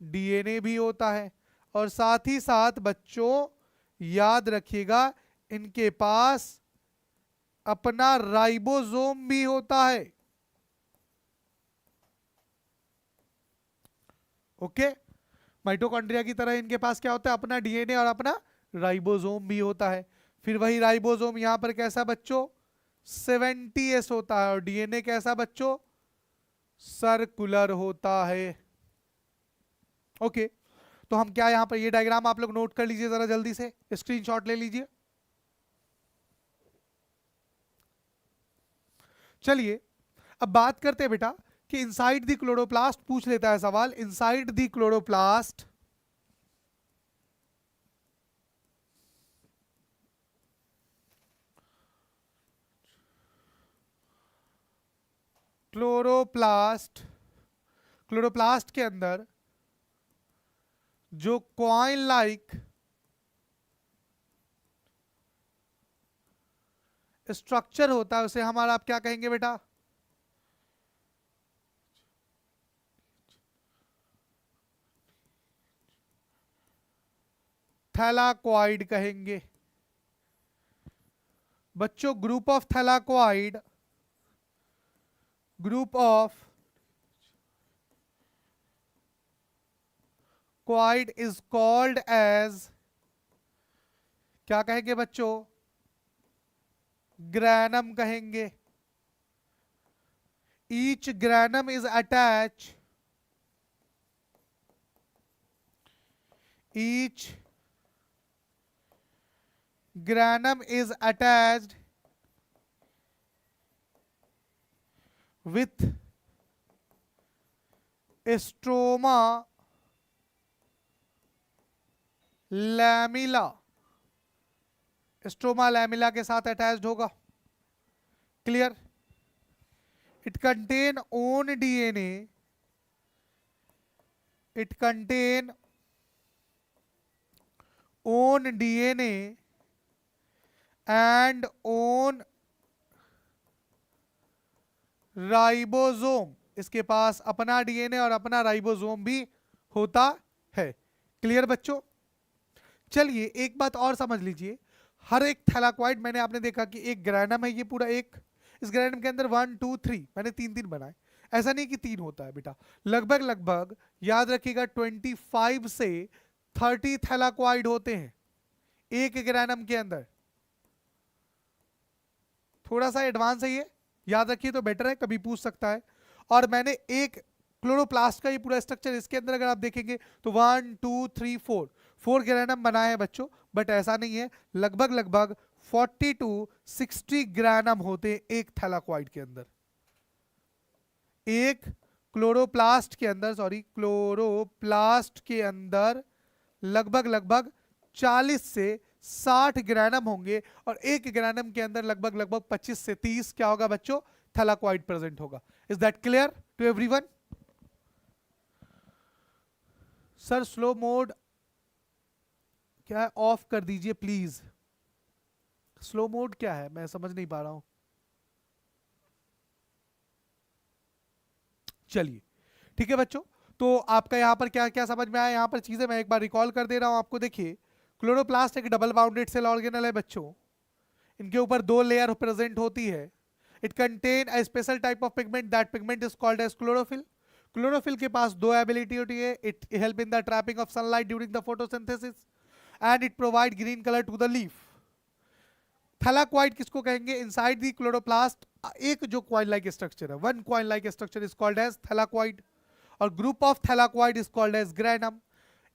डीएनए भी होता है। और साथ ही साथ बच्चों याद रखिएगा, इनके पास अपना राइबोसोम भी होता है। ओके? माइटोकॉन्ड्रिया की तरह इनके पास क्या होता है? अपना डीएनए और अपना राइबोसोम भी होता है। फिर वही राइबोसोम यहां पर कैसा बच्चों? 70S होता है। और डीएनए कैसा बच्चों? सर्कुलर होता है। ओके, तो हम क्या यहां पर, ये डायग्राम आप लोग नोट कर लीजिए जरा जल्दी से, स्क्रीनशॉट ले लीजिए। चलिए अब बात करते हैं बेटा कि इनसाइड द क्लोरोप्लास्ट, पूछ लेता है सवाल, इनसाइड द क्लोरोप्लास्ट क्लोरोप्लास्ट के अंदर जो कॉइन लाइक स्ट्रक्चर होता है उसे हमारा आप क्या कहेंगे बेटा? थैलाक्वाइड कहेंगे। बच्चों group of thylakoid, group of coid is called as, क्या कहेंगे बच्चों? ग्रैनम कहेंगे। Each granum is attach, each granum is attached with stroma lamella, stroma lamella के साथ अटैच्ड होगा। Clear? It contain own DNA, it contain own DNA and own ribosome, इसके पास अपना डीएनए और अपना राइबोसोम भी होता है। क्लियर बच्चों? चलिए एक बात और समझ लीजिए, हर एक थैलाक्वाइड, मैंने आपने देखा कि एक ग्रैनम है ये पूरा एक, इस ग्रैनम के अंदर 1 2 3 मैंने तीन बनाए। ऐसा नहीं कि 3 होता है बेटा, लगभग लगभग याद रखिएगा 25 से 30 थैलाक्वाइड होते हैं एक ग्रैनम के अंदर। थोड़ा सा एडवांस है ये, याद रखिए तो बेटर है, कभी पूछ सकता है। और मैंने एक क्लोरोप्लास्ट का ये पूरा स्ट्रक्चर, इसके अंदर अगर आप देखेंगे तो 1 2 3 4 ग्रैनम बनाए हैं बच्चों, बट ऐसा नहीं है, लगभग लगभग 40 to 60 ग्रैनम होते हैं एक थैलाक्वाइड के अंदर। एक क्लोरोप्लास्ट के अंदर, सॉरी क्लोरोप्लास्ट के अंदर लगभग लगभग 40 से 60 ग्रैनम होंगे। और एक ग्रैनम के अंदर लगभग लगभग 25 से 30 क्या होगा बच्चों? थैलाक्वाइड प्रेजेंट होगा। Is that clear to everyone? Sir slow mode क्या है, ऑफ कर दीजिए प्लीज। स्लो मोड क्या है, मैं समझ नहीं पा रहा हूं। चलिए ठीक है बच्चों, तो आपका यहां पर क्या क्या समझ में आया, यहां पर चीजें मैं एक बार रिकॉल कर दे रहा हूं आपको। देखिए क्लोरोप्लास्ट एक डबल बाउंडेड सेल ऑर्गेनल है बच्चों, इनके ऊपर 2 लेयर प्रेजेंट होती है। It contain a special type of pigment, that pigment is called as chlorophyll. Chlorophyll के पास 2 एबिलिटी होती है, it help in the trapping of sunlight during the photosynthesis and it provide green colour to the leaf. Thylakoid किसको कहेंगे? Inside the chloroplast एक जो coin like structure है, one coin like structure is called as thylakoid. और group of thylakoid is called as granum.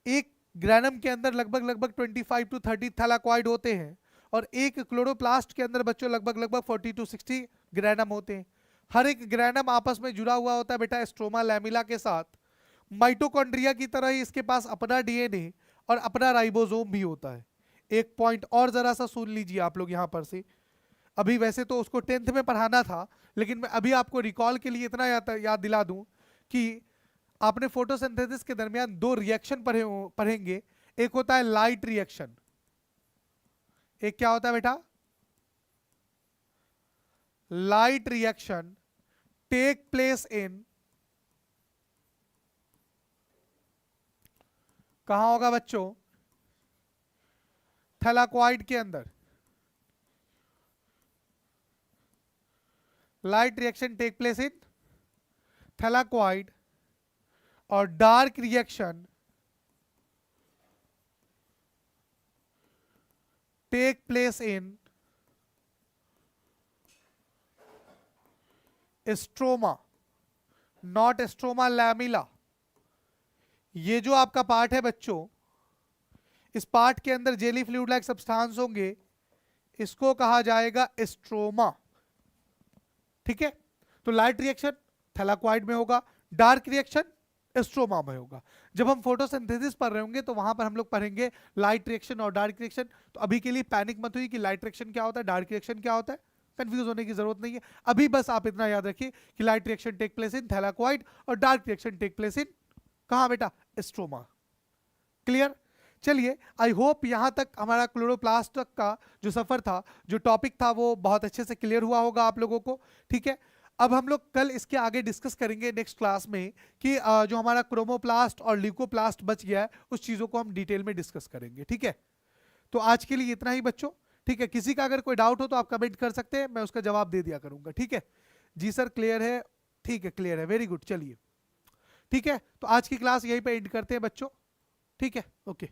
एक granum के अंदर लगभग 25 to 30 थैलाक्वाइड होते हैं और एक क्लोरोप्लास्ट के अंदर बच्चों लगभग 40 to 60 ग्रैनम होते हैं। हर एक ग्रैनम आपस में जुड़ा हुआ होता है बेटा स्ट्रोमा लैमिला के साथ। माइटोकॉन्ड्रिया की तरह ही इसके पास अपना डीएनए और अपना राइबोसोम भी होता है। एक पॉइंट और जरा सा सुन लीजिए आप लोग यहाँ पर से, अभी वैसे तो उसको 10th में पढ़ाना था, लेकिन मैं अभी आपको रिकॉल के लिए इतना याद दिला दूं कि आपने फोटोसिंथेसिस के दरमियान 2 रिएक्शन पढ़ेंगे। एक होता है लाइट रिएक्शन, एक क्या होता है बेटा, light reaction take place in, कहां होगा बच्चों, थैलाक्वाइड के अंदर। Light reaction take place in thylakoid और dark reaction take place in stroma, not stroma lamella. ये जो आपका पार्ट है बच्चों, इस पार्ट के अंदर जेली फ्लूइड लाइक सब्सटेंस होंगे, इसको कहा जाएगा स्ट्रोमा। ठीक है, तो लाइट रिएक्शन थैलाक्वाइड में होगा, डार्क रिएक्शन स्ट्रोमा में होगा। जब हम फोटोसिंथेसिस पढ़ रहे होंगे तो वहां पर हम लोग पढ़ेंगे लाइट रिएक्शन और डार्क रिएक्शन। तो अभी के लिए पैनिक मत हुई कि लाइट रिएक्शन क्या होता है, डार्क रिएक्शन क्या होता है, कंफ्यूज होने की जरूरत नहीं है। अभी बस आप इतना याद रखिए कि light reaction take place in thylakoid और dark reaction take place in कहां बेटा, स्ट्रोमा। क्लियर? चलिए, आई होप यहां तक हमारा क्लोरोप्लास्ट तक का जो सफर था, जो टॉपिक था, वो बहुत अच्छे से क्लियर हुआ होगा आप लोगों को। ठीक है, अब हम लोग कल इसके आगे डिस्कस करेंगे नेक्स्ट क्लास में कि जो हमारा क्रोमोप्लास्ट और ल्यूकोप्लास्ट बच गया है उस चीजों को हम डिटेल में डिस्कस करेंगे। ठीक है, तो आज के लिए इतना ही बच्चों। ठीक है, किसी का अगर कोई डाउट हो तो आप कमेंट कर सकते हैं, मैं उसका जवाब दे दिया करूंगा। ठीक है जी सर, क्लियर है? ठीक है, क्लियर है, वेरी गुड। चलिए ठीक है, तो आज की क्लास यहीं पे एंड करते हैं बच्चों। ठीक है, ओके।